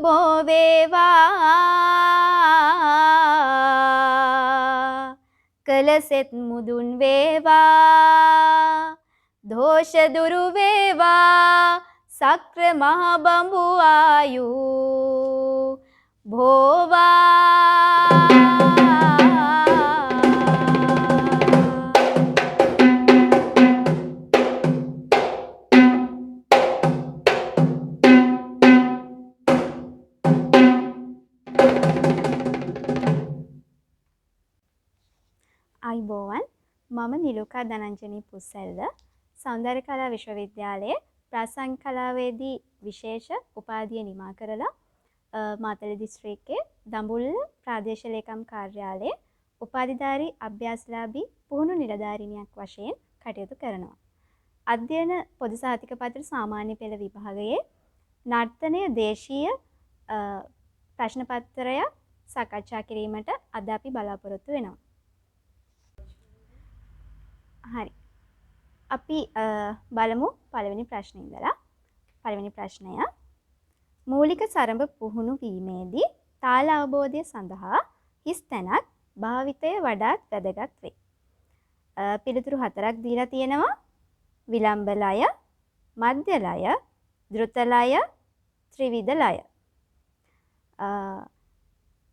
බෝ වේවා කලසෙත් මුදුන් වේවා දෝෂ දුරු වේවා සක්‍ර මහ බඹු ආයු භෝවා. අයිබෝවන් මම නිලුකා ධනංජනී පුස්සෙල්ල සෞන්දර්ය කලා විශ්වවිද්‍යාලයේ ප්‍රාසංගික කලාවේදී විශේෂ උපාධිය නිමා කරලා මාතලේ දිස්ත්‍රික්කයේ දඹුල්ල ප්‍රාදේශීය ලේකම් කාර්යාලයේ උපාධිධාරී අභ්‍යාසලාභී පුහුණු නිලධාරිනියක් වශයෙන් කටයුතු කරනවා. අධ්‍යයන පොදු සහතික පත්‍ර සාමාන්‍ය පෙළ විභාගයේ නර්තනය දේශීය ප්‍රශ්න පත්‍රයක් සාකච්ඡා කිරීමට අද අපි බලාපොරොත්තු වෙනවා. හරි. අපි බලමු පළවෙනි ප්‍රශ්නේ ඉඳලා. පළවෙනි ප්‍රශ්නය මූලික සරඹ පුහුණු වීමේදී තාල අවබෝධය සඳහා හිස් තැනක් භාවිතය වඩාත් වැදගත් වේ. පිළිතුරු 4ක් දීලා තියෙනවා. විලම්භ ලය, මධ්‍ය ලය, ධෘත ලය, ත්‍රිවිධ ලය.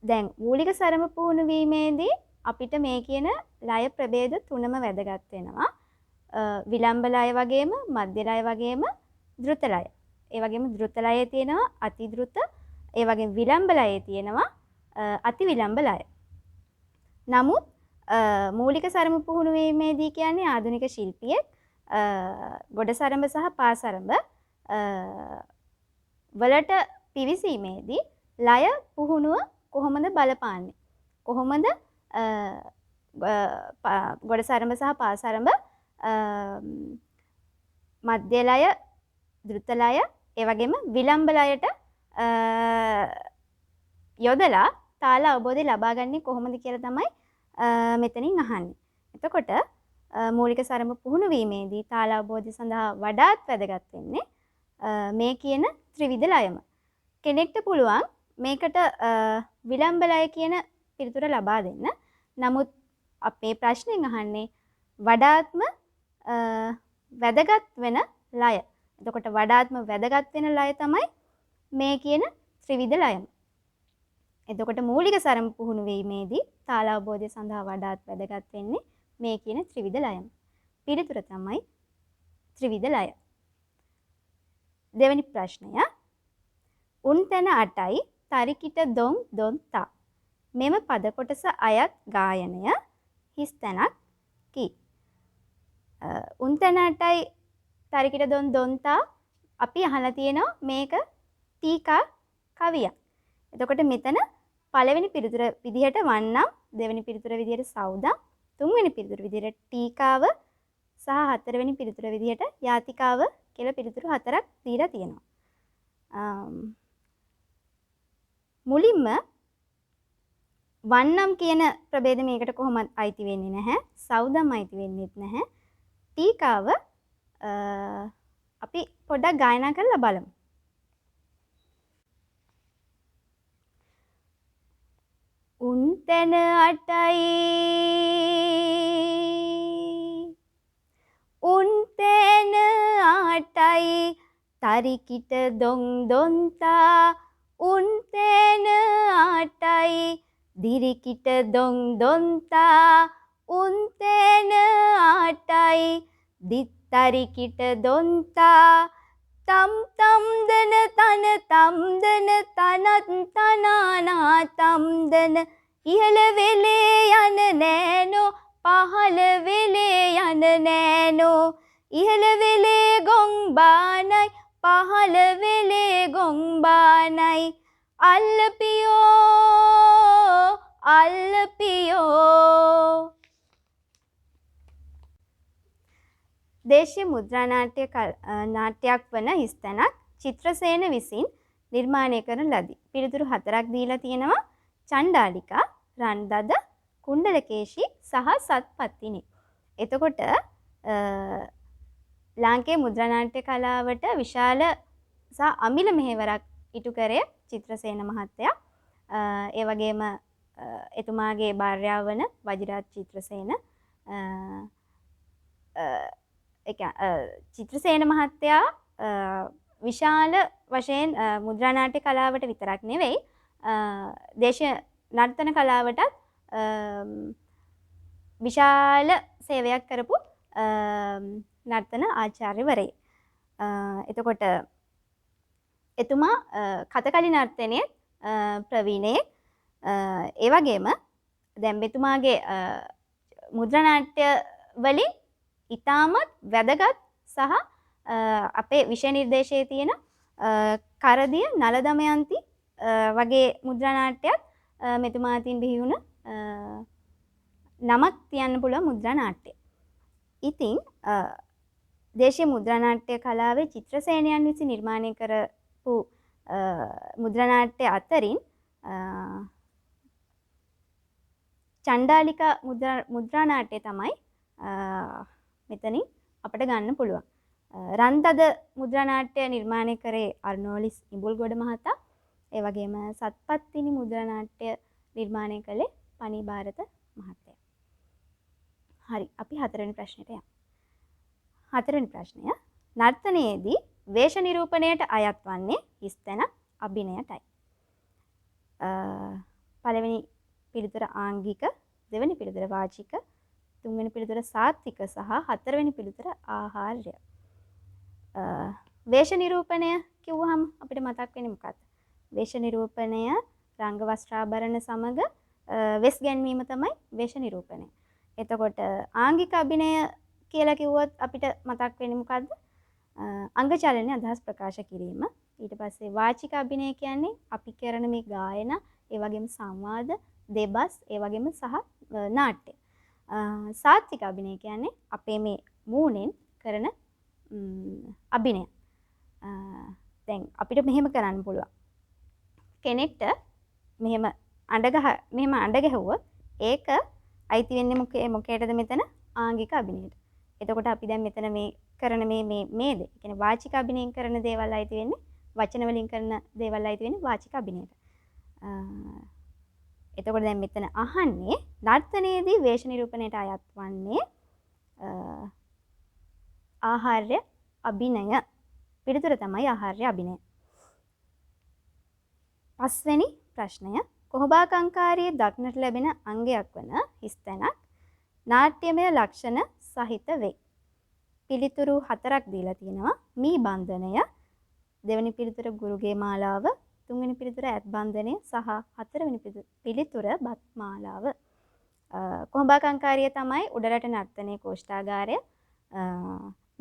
දැන් මූලික සරඹ පුහුණු වීමේදී අපිට මේ කියන ලය ප්‍රභේද තුනම වැදගත් වෙනවා. විලම්භ ලය වගේම මධ්‍ය ලය වගේම ධෘත ලය. ඒ වගේම ධෘත ලයේ තියෙනවා අති ධෘත, ඒ වගේම විලම්භ ලයේ තියෙනවා අති විලම්භ ලය. නමුත් මූලික සරඹ පුහුණු වීමේදී කියන්නේ ආධුනික ශිල්පියෙක් ගොඩ සරඹ සහ පා සරඹ වලට පිවිසීමේදී ලය පුහුණුව කොහොමද බලපාන්නේ? කොහොමද ගොඩ සරඹ සහ පා සරඹ මධ්‍ය ලය, ධෘත ලය, ඒ වගේම විලම්භ ලයට යොදලා තාල අවබෝධය ලබා ගන්නේ කොහොමද කියලා තමයි මෙතනින් අහන්නේ. එතකොට මූලික සරඹ පුහුණු වීමේදී තාල අවබෝධය සඳහා වඩාත් වැදගත් වෙන්නේ මේ කියන ත්‍රිවිධ ලයම. කෙනෙක්ට පුළුවන් මේකට විලම්භ ලය කියන පිළිතුර ලබා දෙන්න. නමුත් අපේ ප්‍රශ්නෙන් අහන්නේ වඩාත්ම වැදගත් වෙන ලය. එතකොට වඩාත්ම වැදගත් වෙන ලය තමයි මේ කියන ත්‍රිවිධ ලයම. එතකොට මූලික සරඹ පුහුණු වීමේදී තාල අවබෝධය සඳහා වඩාත් වැදගත් වෙන්නේ මේ කියන ත්‍රිවිධ ලයම. පිළිතුර තමයි ත්‍රිවිධ ලය. දෙවෙනි ප්‍රශ්නය. උන් තැන 8යි තරිකිට දොන් දොන් තා. මෙම පද කොටස අයත් ගායනය හිස් තැනක් කී. උන් තැන 8යි තරිකිට දොන් දොන් තා අපි අහලා තියෙනවා මේක ටීකා කවියක්. එතකොට මෙතන පළවෙනි පිළිතුර විදිහට වන්නම්, දෙවෙනි පිළිතුර විදිහට සෞදම්, තුන්වෙනි පිළිතුර විදිහට ටීකාව සහ හතරවෙනි පිළිතුර විදිහට යාතිකාව කියලා පිළිතුරු 4ක් දීලා තියෙනවා. මුලින්ම වන්නම් කියන ප්‍රභේද මේකට කොහොමද අයිති වෙන්නේ නැහැ. සෞදම් අයිති වෙන්නේත් නැහැ. ටීකාව අපි පොඩ්ඩක් ගායනා කරලා බලමු. උන් තැන 8යි උන් තැන 8යි තරිකිට දොන් දොන් තා. උන් තැන 8යි දිරිකිට දොන් දොන් තා. උන් තැන 8යි දිත්තරිකිට දොන් තා. තම් තම් දන තන තම් දන තනත් තනානා තම් දන ඉහළ වෙලේ යන නෑනෝ පහළ වෙලේ යන නෑනෝ. ඉහළ වෙලේ ගොන් බානයි පහළ වෙලේ ගොන් බානයි. අල්ලපියෝ අල්ලපියෝ. දේශීය මුද්‍රා නාට්‍යයක් වන හිස් තැනක් චිත්‍රසේන විසින් නිර්මාණය කරන ලදී. පිළිතුරු 4ක් දීලා තියෙනවා. චණ්ඩාලිකා, රන්දද, කුණ්ඩලකේශි සහ සත්පත්තිනි. එතකොට ලාංකේය මුද්‍රා නාට්‍ය කලාවට විශාල සහ අමිල මෙහෙවරක් ඉටු කරේ චිත්‍රසේන මහත්තයා. ඒ වගේම එතුමාගේ භාර්යාව වන වජිරාජ් චිත්‍රසේන චිත්‍රසේන මහත්තයා විශාල වශයෙන් මුද්‍රා නාට්‍ය කලාවට විතරක් නෙවෙයි දේශීය නර්තන කලාවටත් විශාල සේවයක් කරපු නර්තන ආචාර්යවරයෙක්. එතකොට එතුමා කතකලි නර්තනයේ ප්‍රවීණයෙක්. ඒ වගේම දැන් මෙතුමාගේ මුද්‍රා නාට්‍ය වලින් ඉතාමත් වැදගත් සහ අපේ විෂය නිර්දේශයේ තියෙන කරදිය නල දමයන්ති වගේ මුද්‍රා නාට්‍යයක් මෙතුමා අතින් බිහි වුණ නමක් තියන්න පුළුවන් මුද්‍රා නාට්‍ය. ඉතින් දේශීය මුද්‍රා නාට්‍ය කලාවේ චිත්‍රසේනයන් විසින් නිර්මාණය කරපු මුද්‍රා නාට්‍ය අතරින් චණ්ඩාලිකා මුද්‍රා නාට්‍ය තමයි මෙතනින් අපිට ගන්න පුළුවන්. රන්තද මුද්‍රා නාට්‍ය නිර්මාණය කරේ අර්නෝලිස් ඉඹුල්ගොඩ මහතා. ඒ වගේම සත්පත්තිනි මුද්‍රා නාට්‍ය නිර්මාණය කළේ පනී භාරත මහත්තයා. හරි, අපි හතරවෙනි ප්‍රශ්නෙට යමු. හතරවෙනි ප්‍රශ්නය නර්තනයේදී වේශ නිරූපණයට අයත් වන්නේ හිස්තැන අභිනයටයි. පළවෙනි පිළිතුර ආංගික, දෙවෙනි පිළිතුර වාචික, තුන්වෙනි පිළිතුර සාත්වික සහ හතරවෙනි පිළිතුර ආහාර්ය. වේශ නිරූපණය කිව්වහම අපිට මතක් වෙන්නේ මොකක්ද? වේශ නිරූපණය රංග වස්ත්‍රාභරණ සමග වෙස් ගැන්වීම තමයි වේශ නිරූපණය. එතකොට ආංගික අභිනය කියලා කිව්වොත් අපිට මතක් වෙන්නේ මොකද්ද? අංග චලනය අදහස් ප්‍රකාශ කිරීම. ඊට පස්සේ වාචික අභිනය කියන්නේ අපි කරන මේ ගායන, ඒ වගේම සංවාද, දෙබස්, ඒ වගේම සහ නාට්‍ය. සාත්වික අභිනය කියන්නේ අපේ මේ මූණෙන් කරන අභිනය. දැන් අපිට මෙහෙම කරන්න පුළුවන්. කෙනෙක්ට මෙහෙම අඬ ගැහුවොත් ඒක අයිති වෙන්නේ මොකේටද මෙතන? ආංගික අභිනයට. එතකොට අපි දැන් මෙතන මේ කරන මේද කියන්නේ වාචික අභිනයෙන් කරන දේවල් අයිති වෙන්නේ වචන වලින් කරන දේවල් අයිති වෙන්නේ වාචික අභිනයට. එතකොට දැන් මෙතන අහන්නේ නර්තනයේදී වේශ නිරූපණයට අයත් වන්නේ ආහාර්ය අභිනය. පිළිතුර තමයි ආහාර්ය අභිනය. පස්වෙනි ප්‍රශ්නය කොහොඹාකංකාරියේ දක්නට ලැබෙන අංගයක් වන හිස්තැනක් නාට්‍යමය ලක්ෂණ සහිත වේ. පිළිතුරු 4ක් දීලා තියෙනවා. මී බන්ධනය, දෙවෙනි පිළිතුර ගුරුගේ මාලාව, තුන්වෙනි පිළිතුර ඇත් බන්ධනය සහ හතරවෙනි පිළිතුර බත් මාලාව. කොහොඹාකංකාරිය තමයි උඩරට නර්තනයේ කෝෂ්ඨාගාරය.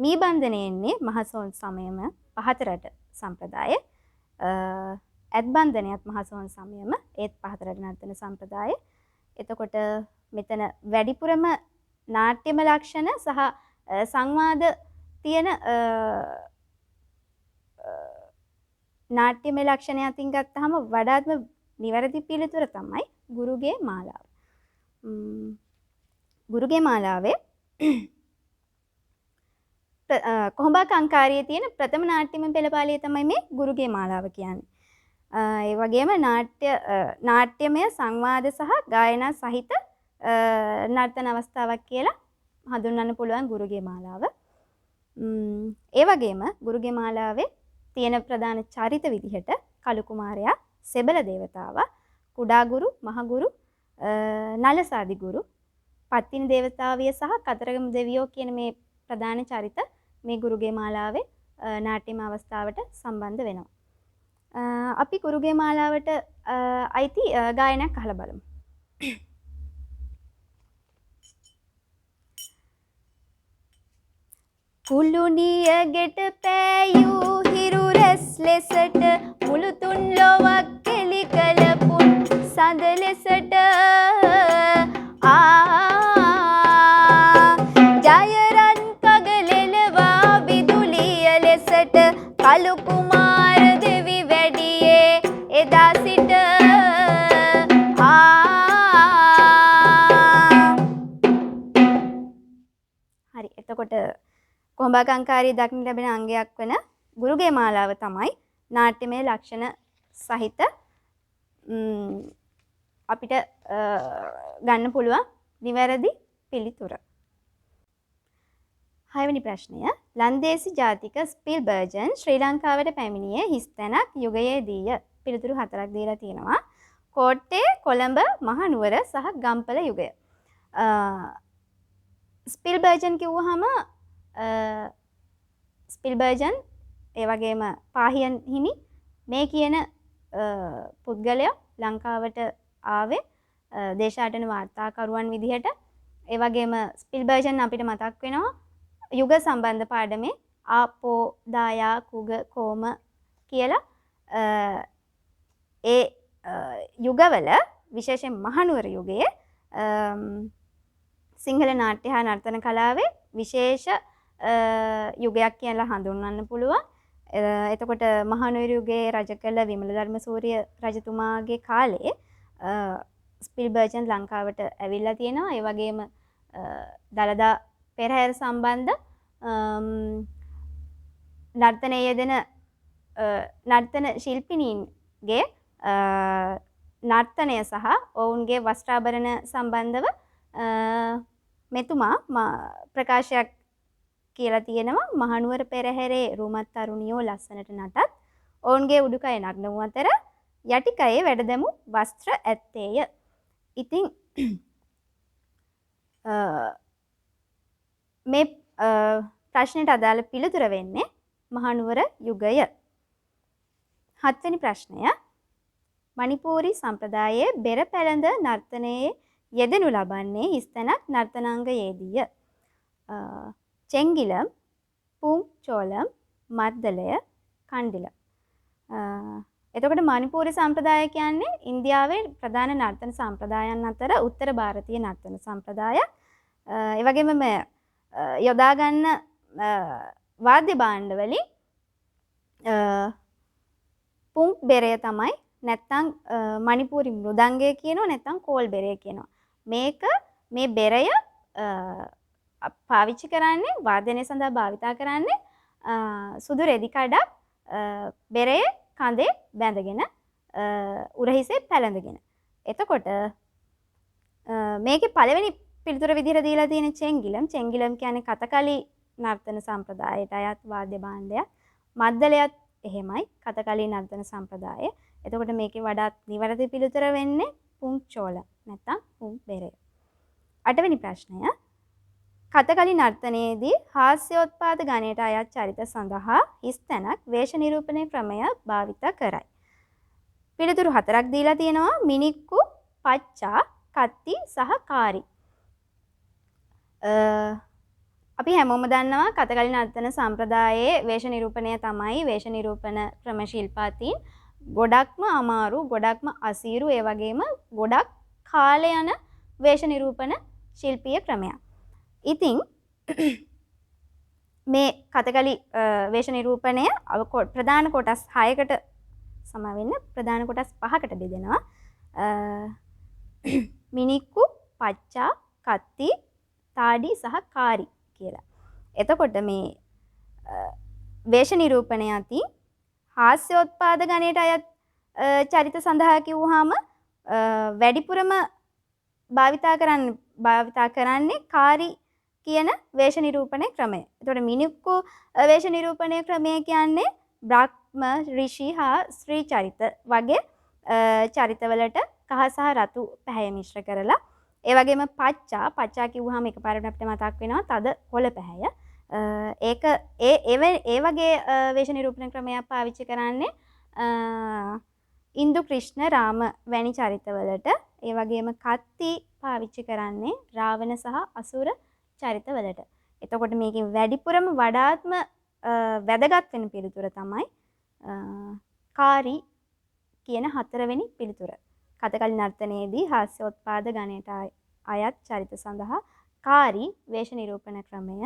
මී බන්ධනය එන්නේ මහසොන් සමයම පහතරට සම්ප්‍රදාය. ඇත් බන්ධනයත් මහසොන් සමයම ඒත් පහතරට නර්තන සම්ප්‍රදාය. එතකොට මෙතන වැඩිපුරම නාට්‍යම ලක්ෂණ සහ සංවාද තියෙන නාට්‍යමය ලක්ෂණ අතින් ගත්තාම වඩාත්ම නිවැරදි පිළිතුර තමයි ගුරුගේ මාලාව. ගුරුගේ මාලාවේ කොහොඹාකංකාරියේ තියෙන ප්‍රථම නාට්‍යමය පෙළපාලිය තමයි මේ ගුරුගේ මාලාව කියන්නේ. ඒ වගේම නාට්‍යමය සංවාද සහ ගායනා සහිත නර්තන අවස්ථාවක් කියලා හඳුන්වන්න පුළුවන් ගුරුගේ මාලාව. ඒ වගේම ගුරුගේ මාලාවේ තියෙන ප්‍රධාන චරිත විදිහට කළු කුමාරයා, සෙබළ දේවතාවා, කුඩා ගුරු, මහ ගුරු, නලසාදි ගුරු, පත්තිනි දේවතාවිය සහ කතරගම දෙවියෝ කියන මේ ප්‍රධාන චරිත මේ ගුරුගේ මාලාවේ නාට්‍යමය අවස්ථාවට සම්බන්ධ වෙනවා. අපි ගුරුගේ මාලාවට අයිති ගායනයක් අහලා බලමු. කුළුණිය ගෙට පෑයූ හිරු රැස් ලෙසට මුළුතුන් ලොවක් කෙලි කළපුන් සඳ ලෙසට ජයරන් කගලෙලවා විදුලිය ලෙසට කළු කුමාර දෙවි වැඩියේ එදා සිට හරි. එතකොට කොහොඹාකංකාරියේ දක්නට ලැබෙන අංගයක් වන ගුරුගේ මාලාව තමයි නාට්‍යමය ලක්ෂණ සහිත අපිට ගන්න පුළුවන් නිවැරදි පිළිතුර. 6 වෙනි ප්‍රශ්නය ලන්දේසි ජාතික ස්පිල්බර්ජන් ශ්‍රී ලංකාවට පැමිණියේ හිස් තැනක් යුගයේදීය. පිළිතුරු 4ක් දීලා තියෙනවා. කෝට්ටේ, කොළඹ, මහනුවර සහ ගම්පල යුගය. ස්පිල්බර්ජන් කිව්වහම ස්පිල්බර්ජන් ඒ වගේම පාහියන් හිමි මේ කියන පුද්ගලයා ලංකාවට ආවේ දේශාටන වාර්තාකරුවන් විදිහට. ඒ වගේම ස්පිල්බර්ජන් අපිට මතක් වෙනවා යුග සම්බන්ධ පාඩමේ ආපෝ, දායා, කුග, කෝම කියලා ඒ යුගවල විශේෂයෙන් මහනුවර යුගයේ සිංහල නාට්‍ය හා නර්තන කලාවේ විශේෂ යුගයක් කියලා හඳුන්වන්න පුළුවන්. එතකොට මහනුවර යුගයේ රජ කළ විමල ධර්මසූරිය රජතුමාගේ කාලේ ස්පිල්බර්ජන් ලංකාවට ඇවිල්ලා තියෙනවා. ඒ වගේම දළදා පෙරහැර සම්බන්ධ නර්තනයේ යෙදෙන නර්තන ශිල්පිනීන්ගේ නර්තනය සහ ඔවුන්ගේ වස්ත්‍රාභරණ සම්බන්ධව මෙතුමා ප්‍රකාශයක් කියලා තියෙනවා. මහනුවර පෙරහැරේ රූමත් තරුණියෝ ලස්සනට නටත් ඔවුන්ගේ උඩුකය නග්න වූ අතර යටිකයේ වැඩදැමු වස්ත්‍ර ඇත්තේය. ඉතින් මේ ප්‍රශ්නයට අදාළ පිළිතුර වෙන්නේ මහනුවර යුගය. 7 වෙනි ප්‍රශ්නය මණිපූරි සම්ප්‍රදායේ බෙර පැළඳ නර්තනයේ යෙදෙනු ලබන්නේ හිස්තැනක් නර්තනාංගයේදීය. චෙංගිලම්, පුංචෝලම්, මද්දලය, කණ්ඩිල. එතකොට මණිපූරි සම්ප්‍රදාය කියන්නේ ඉන්දියාවේ ප්‍රධාන නර්තන සම්ප්‍රදායන් අතර උත්තර ಭಾರತೀಯ නර්තන සම්ප්‍රදායක්. ඒ වගේම මේ යොදා ගන්න වාද්‍ය භාණ්ඩ වලින් පුංක් බෙරය තමයි නැත්තම් මණිපූරි මෘදංගය කියනවා නැත්තම් කෝල් බෙරය කියනවා. මේ බෙරය පාවිච්චි කරන්නේ වාදනය සඳහා භාවිතා කරන්නේ සුදු රෙදි කඩක් බෙරයේ කඳේ බැඳගෙන උරහිසේ පැලඳගෙන. එතකොට මේකේ පළවෙනි පිළිතුර විදිහට දීලා තියෙන චෙංගිලම්. චෙංගිලම් කියන්නේ කතකලි නර්තන සම්ප්‍රදායට අයත් වාද්‍ය භාණ්ඩයක්. මද්දලයත් එහෙමයි කතකලි නර්තන සම්ප්‍රදාය. එතකොට මේකේ වඩාත් නිවැරදි පිළිතුර වෙන්නේ පුංචෝල නැත්නම් පුංක් බෙරය. 8 වෙනි ප්‍රශ්නය කතකලි නර්තනයේදී හාස්‍යෝත්පාද ගණයට අයත් චරිත සඳහා හිස් තැනක් වේශ නිරූපණය ක්‍රමය භාවිත කරයි. පිළිතුරු 4ක් දීලා තියෙනවා. මිනික්කු, පච්චා, කත්ති සහ කාරි. අපි හැමෝම දන්නවා කතකලි නර්තන සම්ප්‍රදායේ වේශ නිරූපණය තමයි වේශ නිරූපණ ක්‍රම ශිල්පාතීන් ගොඩක්ම අමාරු, ගොඩක්ම අසීරු, ඒ වගේම ගොඩක් කාලය යන වේශ නිරූපණ ශිල්පීය ක්‍රමයක්. ඉතින් මේ කතකලි වේශ නිරූපණය ප්‍රධාන කොටස් 6කට සම වෙන්න ප්‍රධාන කොටස් 5කට බෙදෙනවා. මිනික්කු, පච්චා, කත්ති, තාඩි සහ කාරි කියලා. එතකොට මේ වේශ නිරූපණය අතින් හාස්‍යෝත්පාද ගණයට අයත් චරිත සඳහා කිව්වහම වැඩිපුරම භාවිතා කරන්නේ කාරි කියන වේශ නිරූපණය ක්‍රමය. එතකොට මිනික්කු වේශ නිරූපණය ක්‍රමය කියන්නේ බ්‍රහ්ම, ඍෂි හා ස්ත්‍රී චරිත වගේ චරිතවලට කහ සහ රතු පැහැය මිශ්‍ර කරලා, ඒ වගේම පච්චා කිව්වහම එකපාරට අපිට මතක් වෙනවා තද කොළ පැහැය. ඒක ඒ වගේ වේශ නිරූපණ ක්‍රමයක් පාවිච්චි කරන්නේ ඉන්දු ක්‍රිෂ්ණ රාම වැනි චරිතවලට. ඒ වගේම කත්ති පාවිච්චි කරන්නේ රාවණ සහ අසුර චරිතවලට. එතකොට මේකෙන් වැඩිපුරම වඩාත්ම වැදගත් වෙන පිළිතුර තමයි කාරි කියන 4 වෙනි පිළිතුර. කතකලි නර්තනයේදී හාස්‍යෝත්පාද ගණයට අයත් චරිත සඳහා කාරි වේශ නිරූපණ ක්‍රමය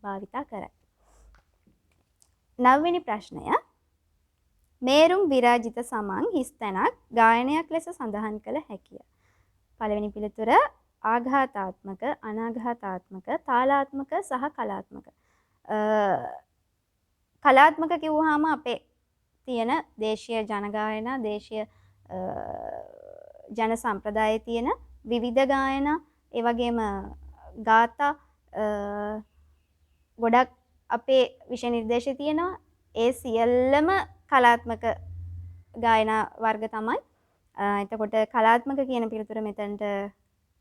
භාවිතා කරයි. 9 වෙනි ප්‍රශ්නය මේරුම් විරාජිත සමන් හිස් තැනක් ගායනයක් ලෙස සඳහන් කළ හැකිය. පළවෙනි පිළිතුර ආඝාතාත්මක, අනාඝාතාත්මක, තාලාත්මක සහ කලාත්මක. කලාත්මක කිව්වහම අපේ තියෙන දේශීය ජනගායනා දේශීය ජන සම්ප්‍රදායේ තියෙන විවිධ ගායනා ඒ වගේම ගාථා ගොඩක් අපේ විෂය නිර්දේශයේ තියෙනවා. ඒ සියල්ලම කලාත්මක ගායනා වර්ග තමයි. එතකොට කලාත්මක කියන පිළිතුර මෙතනට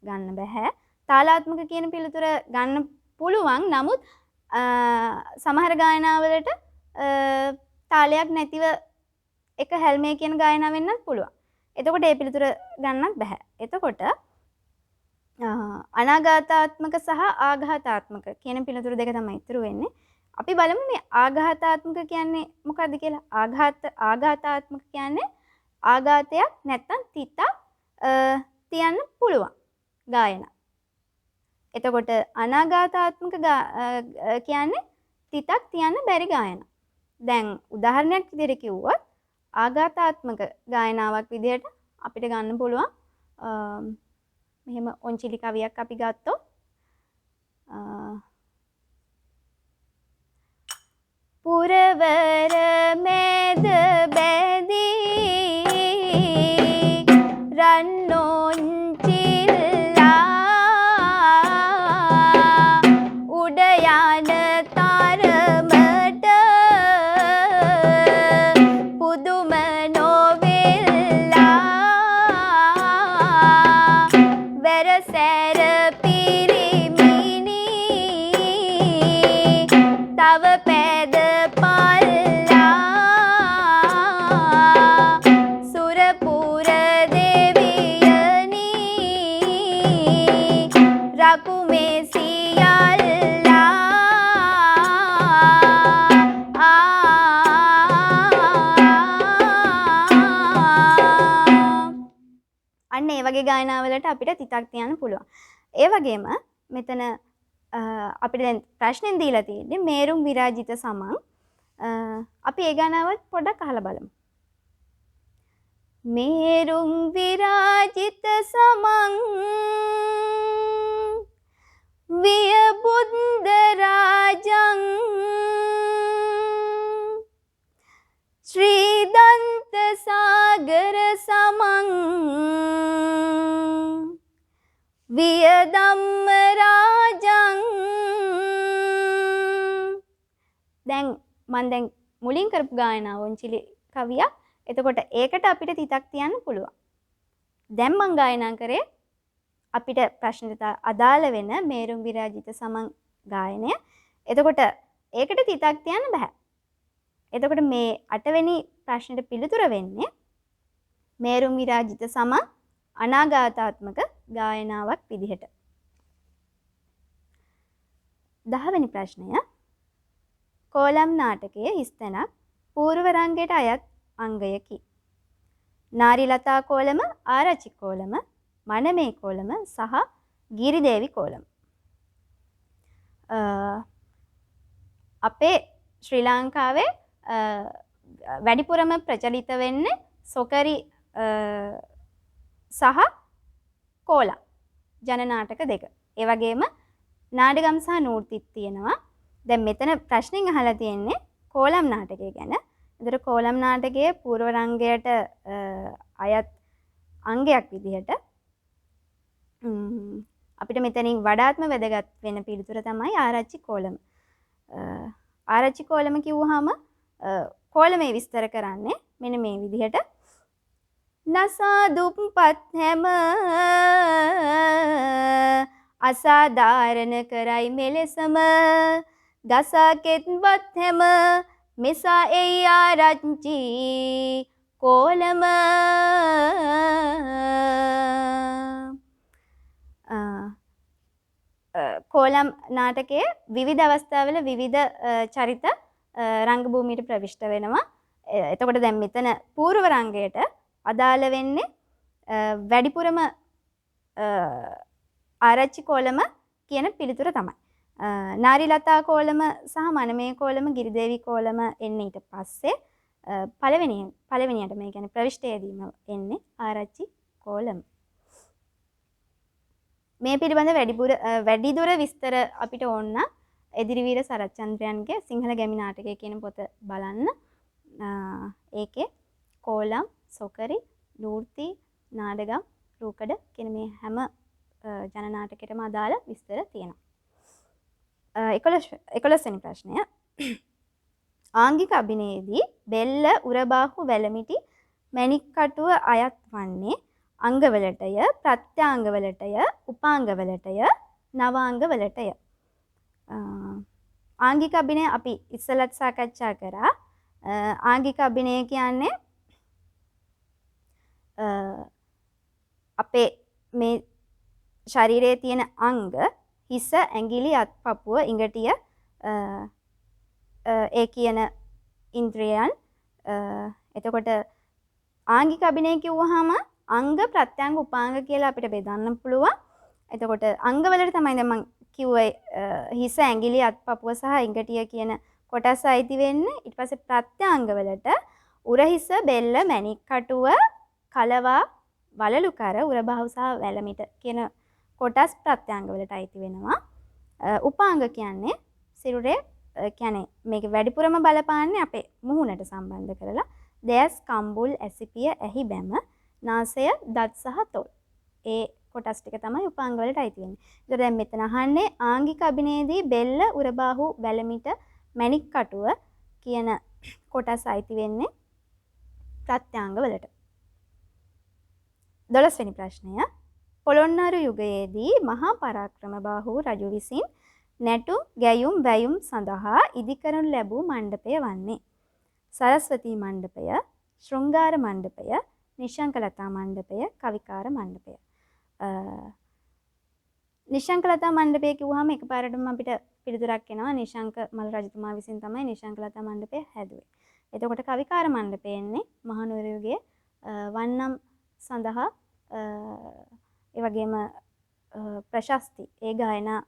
ගන්න බෑ. තාලාත්මක කියන පිළිතුර ගන්න පුළුවන්. නමුත් සමහර ගායනාවලට තාලයක් නැතිව එක හැල්මේ කියන ගායනාව වෙන්නත් පුළුවන්. එතකොට ඒ පිළිතුර ගන්නත් බෑ. එතකොට අනාඝාතාත්මක සහ ආඝාතාත්මක කියන පිළිතුරු දෙක තමයි ඉතුරු වෙන්නේ. අපි බලමු මේ ආඝාතාත්මක කියන්නේ මොකක්ද කියලා. ආඝාතාත්මක කියන්නේ ආඝාතයක් නැත්තම් තිතක් තියන්න පුළුවන් ගායනා. එතකොට අනාඝාතාත්මක කියන්නේ තිතක් තියන්න බැරි ගායනා. දැන් උදාහරණයක් විදිහට කිව්වොත් ආඝාතාත්මක ගායනාවක් විදිහට අපිට ගන්න පුළුවන් මෙහෙම ඔන්චිලි කවියක් අපි ගත්තොත් පුරවර මැද බැදී රන්නොන්චිල්ලා උඩ යන තරමට පුදුම නොවෙල්ලා වැරසැර පිරිමිනි තව පැද පල්ලා සුරපුර දෙවියනි රකුමේ සියල්ලා අන්න ඒ වගේ ගායනාවලට අපිට තිතක් තියන්න පුළුවන්. ඒ වගේම මෙතන අපිට දැන් ප්‍රශ්නෙන් දීලා තියෙන්නේ මේරුම් විරාජිත සමන්. අපි ඒ ගානාවත් පොඩ්ඩක් අහලා බලමු. මේරුම් විරාජිත සමන් විය බුද්ධ රාජං ශ්‍රී දන්ත සාගර සමන් විය ධම්ම රාජං. දැන් මම මුලින් කරපු ගායනාව ඔන්චිලි කවියක්. එතකොට ඒකට අපිට තිතක් තියන්න පුළුවන්. දැන් මම ගායනා කරේ අපිට ප්‍රශ්නෙට අදාළ වෙන මේරුම් විරාජිත සමන් ගායනය. එතකොට ඒකට තිතක් තියන්න බෑ. එතකොට මේ 8 වෙනි ප්‍රශ්නෙට පිළිතුර වෙන්නේ මේරුම් විරාජිත සමන් අනාඝාතාත්මක ගායනාවක් විදිහට. 10 වෙනි ප්‍රශ්නය කෝලම් නාටකයේ හිස්තැනක් පූර්ව රංගයට අයත් අංගයකි. නාරිලතා කෝලම, ආරච්චි කෝලම, මනමේ කෝලම සහ ගිරිදේවි කෝලම. අපේ ශ්‍රී ලංකාවේ වැඩිපුරම ප්‍රචලිත වෙන්නේ සොකරි සහ කෝලම් ජන නාටක දෙක. ඒ වගේම නාඩගම් සහ නූර්තිත් තියෙනවා. දැන් මෙතන ප්‍රශ්نين අහලා තියෙන්නේ කෝලම් නාටකය ගැන. ඒතර කෝලම් නාටකයේ පූර්ව රංගයට අයත් අංගයක් විදිහට අපිට මෙතනින් වඩාත්ම වැදගත් වෙන පිළිතුර තමයි ආරච්චි කෝලම. ආරච්චි කෝලම කිව්වහම කෝලමේ විස්තර කරන්නේ මෙන්න මේ විදිහට. නසා දුප්පත් හැම අසාධාරණ කරයි මෙලෙසම දසා කෙත්වත් හැම මෙසා එයි ආරච්චි කෝලම. කෝලම් නාටකයේ විවිධ අවස්ථාවල විවිධ චරිත රංගභූමියට ප්‍රවිෂ්ඨ වෙනවා. එතකොට දැන් මෙතන පූර්ව රංගයට අදාළ වෙන්නේ වැඩිපුරම ආරච්චි කෝලම කියන පිළිතුර තමයි. නාරිලතා කෝලම සහ මනමේ කෝලම, ගිරිදේවි කෝලම එන්නේ ඊට පස්සේ පළවෙනියට මේ කියන්නේ ප්‍රවිෂ්ඨයේදීම එන්නේ ආරච්චි කෝලම. මේ පිළිබඳ වැඩිදුර විස්තර අපිට ඕන නම් එදිරිවීර සරච්චන්ද්‍රයන්ගේ සිංහල ගැමි නාටකය කියන පොත බලන්න. ඒකේ කෝලම්, සොකරි, ලූර්ති, නාඩගම්, රූකඩ කියන මේ හැම ජන නාටකයකටම අදාළ විස්තර තියෙනවා. 11 වෙනි ප්‍රශ්නය. ආංගික අභිනයේදී බෙල්ල, උරබාහු, වැලමිටි, මැණික්කටුව අයත් වන්නේ අංගවලටය, ප්‍රත්‍යාංගවලටය, උපාංගවලටය, නවාංගවලටය. ආංගික අභිනය අපි ඉස්සෙල්ලත් සාකච්ඡා කරා. ආංගික අභිනය කියන්නේ අපේ මේ ශරීරයේ තියෙන අංග, හිස, ඇඟිලි, අත්පපුව, ඉඟටිය, ඒ කියන ඉන්ද්‍රියයන්. එතකොට ආංගික අභිනය කිව්වහම අංග, ප්‍රත්‍යංග, උපාංග කියලා අපිට බෙදන්න පුළුවන්. එතකොට අංගවලට තමයි දැන් මම කිව්වේ හිස, ඇඟිලි, අත්පපුව සහ ඉඟටිය කියන කොටස් අයිති වෙන්නේ. ඊට පස්සේ ප්‍රත්‍යංගවලට උරහිස, බෙල්ල, මැණික්කටුව, කලවා, වලලුකර, උරබාහුව සහ වැලමිට කියන කොටස් ප්‍රත්‍යංගවලට අයිති වෙනවා. උපාංග කියන්නේ සිරුරේ කියන්නේ මේක වැඩිපුරම බලපාන්නේ අපේ මුහුණට සම්බන්ධ කරලා දැස්, කම්බුල්, ඇසිපිය, ඇහි බැම, නාසය, දත් සහ තොල්. ඒ කොටස් ටික තමයි උපාංග වලට අයිති වෙන්නේ. ඒතර දැන් මෙතන අහන්නේ ආංගික අභිනයේදී බෙල්ල, උරබාහු, වැලමිට, මැණික්කටුව කියන කොටස් අයිති වෙන්නේ ප්‍රත්‍යංග වලට. 12 වෙනි ප්‍රශ්නය. පොළොන්නරු යුගයේදී මහා පරාක්‍රමබාහු රජු විසින් නැටුම්, ගැයුම්, වැයුම් සඳහා ඉදිකරනු ලැබූ මණ්ඩපය වන්නේ සරස්වතී මණ්ඩපය, ශෘංගාර මණ්ඩපය, නිශ්ශංකලතා මණ්ඩපය, කවිකාර මණ්ඩපය. නිශ්ශංකලතා මණ්ඩපය කිව්වහම එකපාරටම අපිට පිළිතුරක් එනවා නිශ්ශංක මල් රජතුමා විසින් තමයි නිශ්ශංකලතා මණ්ඩපය හැදුවේ. එතකොට කවිකාර මණ්ඩපය එන්නේ මහනුවර යුගයේ වන්නම් සඳහා ඒ වගේම ප්‍රශස්ති ඒ ගායනා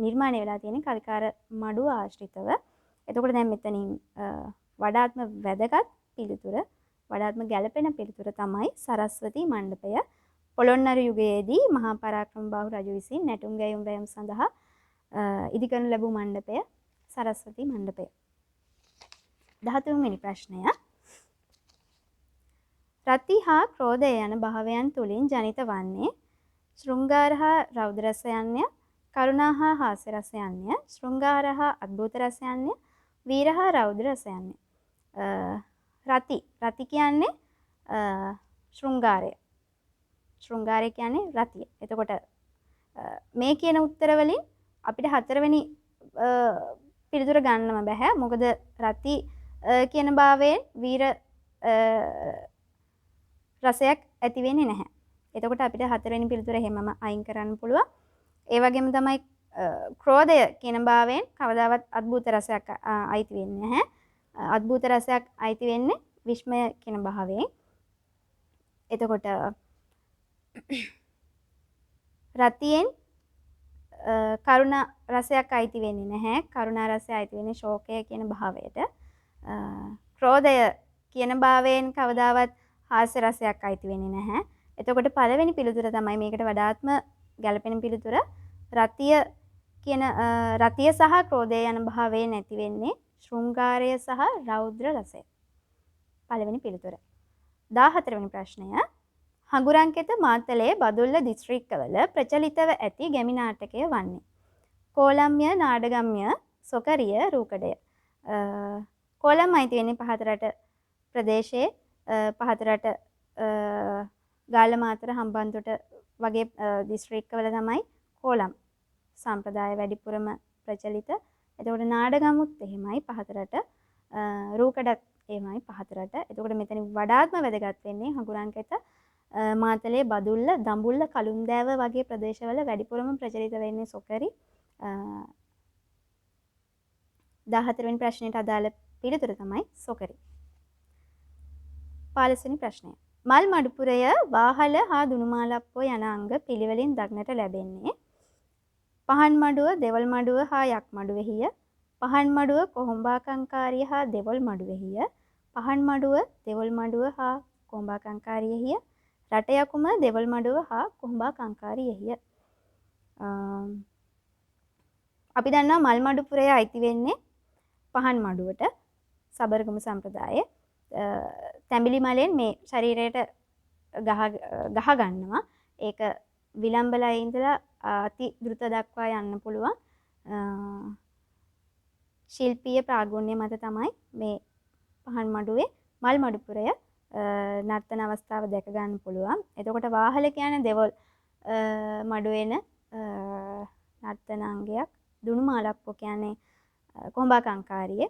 නිර්මාණය වෙලා තියෙන කවිකාර මඩුව ආශ්‍රිතව. එතකොට දැන් මෙතනින් වඩාත්ම වැදගත් පිළිතුර, වඩාත්ම ගැළපෙන පිළිතුර තමයි සරස්වතී මණ්ඩපය. පොළොන්නරු යුගයේදී මහා පරාක්‍රමබාහු රජු විසින් නැටුම්, ගැයුම්, වැයුම් සඳහා ඉදිකරනු ලැබූ මණ්ඩපය සරස්වතී මණ්ඩපය. 13 වෙනි ප්‍රශ්නය. රති හා ක්‍රෝධය යන භාවයන් තුලින් ජනිත වන්නේ ශෘංගාර හා රෞද්‍ර රසයන්ය, කරුණා හා හාස්‍ය රසයන්ය, ශෘංගාර හා අද්භූත රසයන්ය, වීර හා රෞද්‍ර රසයන්ය. රති කියන්නේ ශෘංගාරය. ශෘංගාරය කියන්නේ රතිය. එතකොට මේ කියන උත්තර වලින් අපිට 4 වෙනි පිළිතුර ගන්නම බෑ. මොකද රති කියන භාවයෙන් වීර රසයක් ඇති වෙන්නේ නැහැ. එතකොට අපිට 4 වෙනි පිළිතුර හැමම අයින් කරන්න පුළුවන්. ඒ වගේම තමයි ක්‍රෝධය කියන භාවයෙන් කවදාවත් අද්භූත රසයක් අයිති වෙන්නේ නැහැ. අද්භූත රසයක් අයිති වෙන්නේ විස්මය කියන භාවයෙන්. එතකොට රතියෙන් කරුණා රසයක් අයිති වෙන්නේ නැහැ. කරුණා රසය අයිති වෙන්නේ ශෝකය කියන භාවයට. ක්‍රෝධය කියන භාවයෙන් කවදාවත් හාස්‍ය රසයක් අයිති වෙන්නේ නැහැ. එතකොට පළවෙනි පිළිතුර තමයි මේකට වඩාත්ම ගැළපෙන පිළිතුර. රතිය සහ ක්‍රෝධය යන භාවයෙන් නැති වෙන්නේ ශෘංගාරය සහ රෞද්‍ර රසය. පළවෙනි පිළිතුර. 14 වෙනි ප්‍රශ්නය. හඟුරංකෙත මාතලේ බදුල්ල දිස්ත්‍රික්කවල ප්‍රචලිතව ඇති ගැමි නාටකය වන්නේ කෝලම්ය, නාඩගම්ය, සොකරිය, රූකඩය. කෝලම් අයිති වෙන්නේ පහතරට ප්‍රදේශයේ පහතරට ගාල්ලමාතර, හම්බන්තොට වගේ දිස්ත්‍රික්කවල තමයි කෝලම් සම්ප්‍රදාය වැඩිපුරම ප්‍රචලිත. එතකොට නාඩගමුත් එහෙමයි පහතරට, රූකඩත් එහෙමයි පහතරට. එතකොට මෙතන වඩාත්ම වැදගත් වෙන්නේ හඟුරංකෙත මාතලේ බදුල්ල, දඹුල්ල, කළුන්දෑව වගේ ප්‍රදේශවල වැඩිපුරම ප්‍රචලිත වෙන්නේ සොකරි. 14 වෙනි ප්‍රශ්නෙට අදාළ පිළිතුර තමයි සොකරි. 15 වෙනි ප්‍රශ්නය. මල් මඩුපුරය, වාහල හා දුනුමාලප්පෝ යන අංග පිළිවෙලින් දක්නට ලැබෙන්නේ පහන් මඩුව, දෙවොල් මඩුව හා යක් මඩුවෙහිය, පහන් මඩුව, කොහොඹාකංකාරිය හා දෙවොල් මඩුවෙහිය, පහන් මඩුව, දෙවොල් මඩුව හා කොහොඹාකංකාරියෙහිය, රට යකුම, දෙවොල් මඩුව හා කොහොඹාකංකාරියෙහිය. අපි දන්නවා මල් මඩුපුරය අයිති වෙන්නේ පහන් මඩුවට. සබරගමු සම්ප්‍රදායේ තැඹිලි මලෙන් මේ ශරීරයට ගහ ගන්නවා. ඒක විලම්බලා ඉඳලා අති දෘත දක්වා යන්න පුළුවන්. ශිල්පීය ප්‍රාගුණ්‍ය මත තමයි මේ පහන් මඩුවේ මල් මඩුපුරය නර්තන අවස්ථාව දැක ගන්න පුළුවන්. එතකොට වාහල කියන්නේ දෙවොල් මඩුවෙන නර්තනාංගයක්. දුණු මාලප්පෝ කියන්නේ කොඹාකංකාරියේ.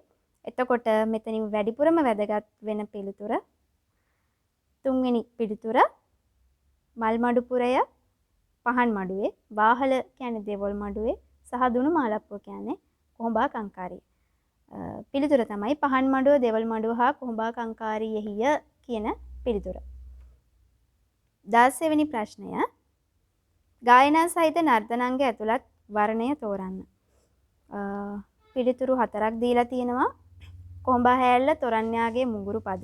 එතකොට මෙතනින් වැඩිපුරම වැදගත් වෙන පිළිතුර තුන්වෙනි පිළිතුර මල් මඩුපුරය පහන් මඩුවේ, වාහල කියන්නේ දෙවොල් මඩුවේ සහ දුණු මාලප්පෝ කියන්නේ කොඹාකංකාරියේ. පිළිතුර තමයි පහන් මඩුව, දෙවොල් මඩුව හා කොඹාකංකාරියෙහිය කියන පිළිතුර. 16 වෙනි ප්‍රශ්නය ගායනා සහිත නර්තනාංග ඇතුළත් වර්ණය තෝරන්න. පිළිතුරු 4ක් දීලා තියෙනවා. කොඹා හැල්ල තොරන්යාගේ මුගුරු පද,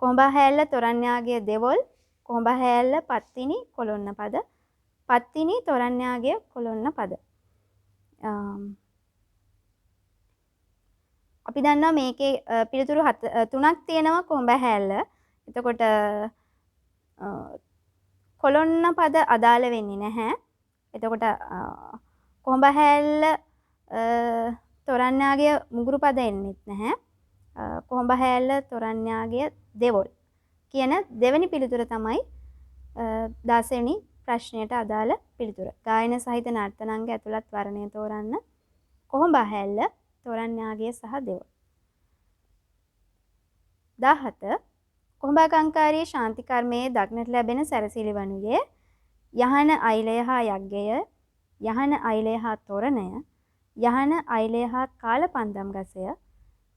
කොඹා හැල්ල තොරන්යාගේ දෙවොල්, කොඹා හැල්ල පත්තිනි කොළොන්න පද, පත්තිනි තොරන්යාගේ කොළොන්න පද. අපි දන්නවා මේකේ පිළිතුරු 3ක් තියෙනවා කොඹා හැල්ල. එතකොට කොළොන්න පද අදාළ වෙන්නේ නැහැ. එතකොට කොඹා හැල්ල තොරන්යාගේ මුගුරු පද එන්නෙත් නැහැ. කොඹා හැල්ල තොරන්යාගේ දෙවොල් කියන දෙවෙනි පිළිතුර තමයි 16 වෙනි ප්‍රශ්නයට අදාළ පිළිතුර. ගායන සහිත නර්තනාංග ඇතුළත් වර්ණය තෝරන්න. කොඹා හැල්ල තොරන්යාගේ සහ දෙවොල්. 17 කොඹාකංකාරී ශාන්ති කර්මයේ දක්නට ලැබෙන සැරසිලි වනුයේ යහන අයිලය හා යග්ගය, යහන අයිලය හා තොරණය, යහන අයිලය හා කාලපන්දම් ගසය,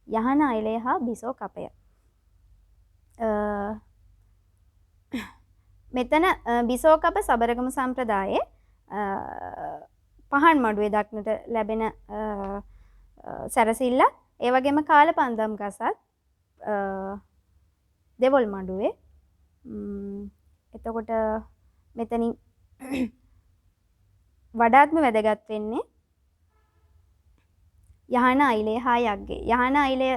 යහන අයිලය හා බිසෝ කපය. මෙතන බිසෝ කප සබරගමු සම්ප්‍රදායේ පහන් මඩුවේ දක්නට ලැබෙන සැරසිල්ල, ඒ වගේම කාලපන්දම් ගසත් දෙවොල් මඩුවේ. එතකොට මෙතනින් වඩාත්ම වැදගත් වෙන්නේ යහන අයිලය හා යග්ගේ. යහන අයිලය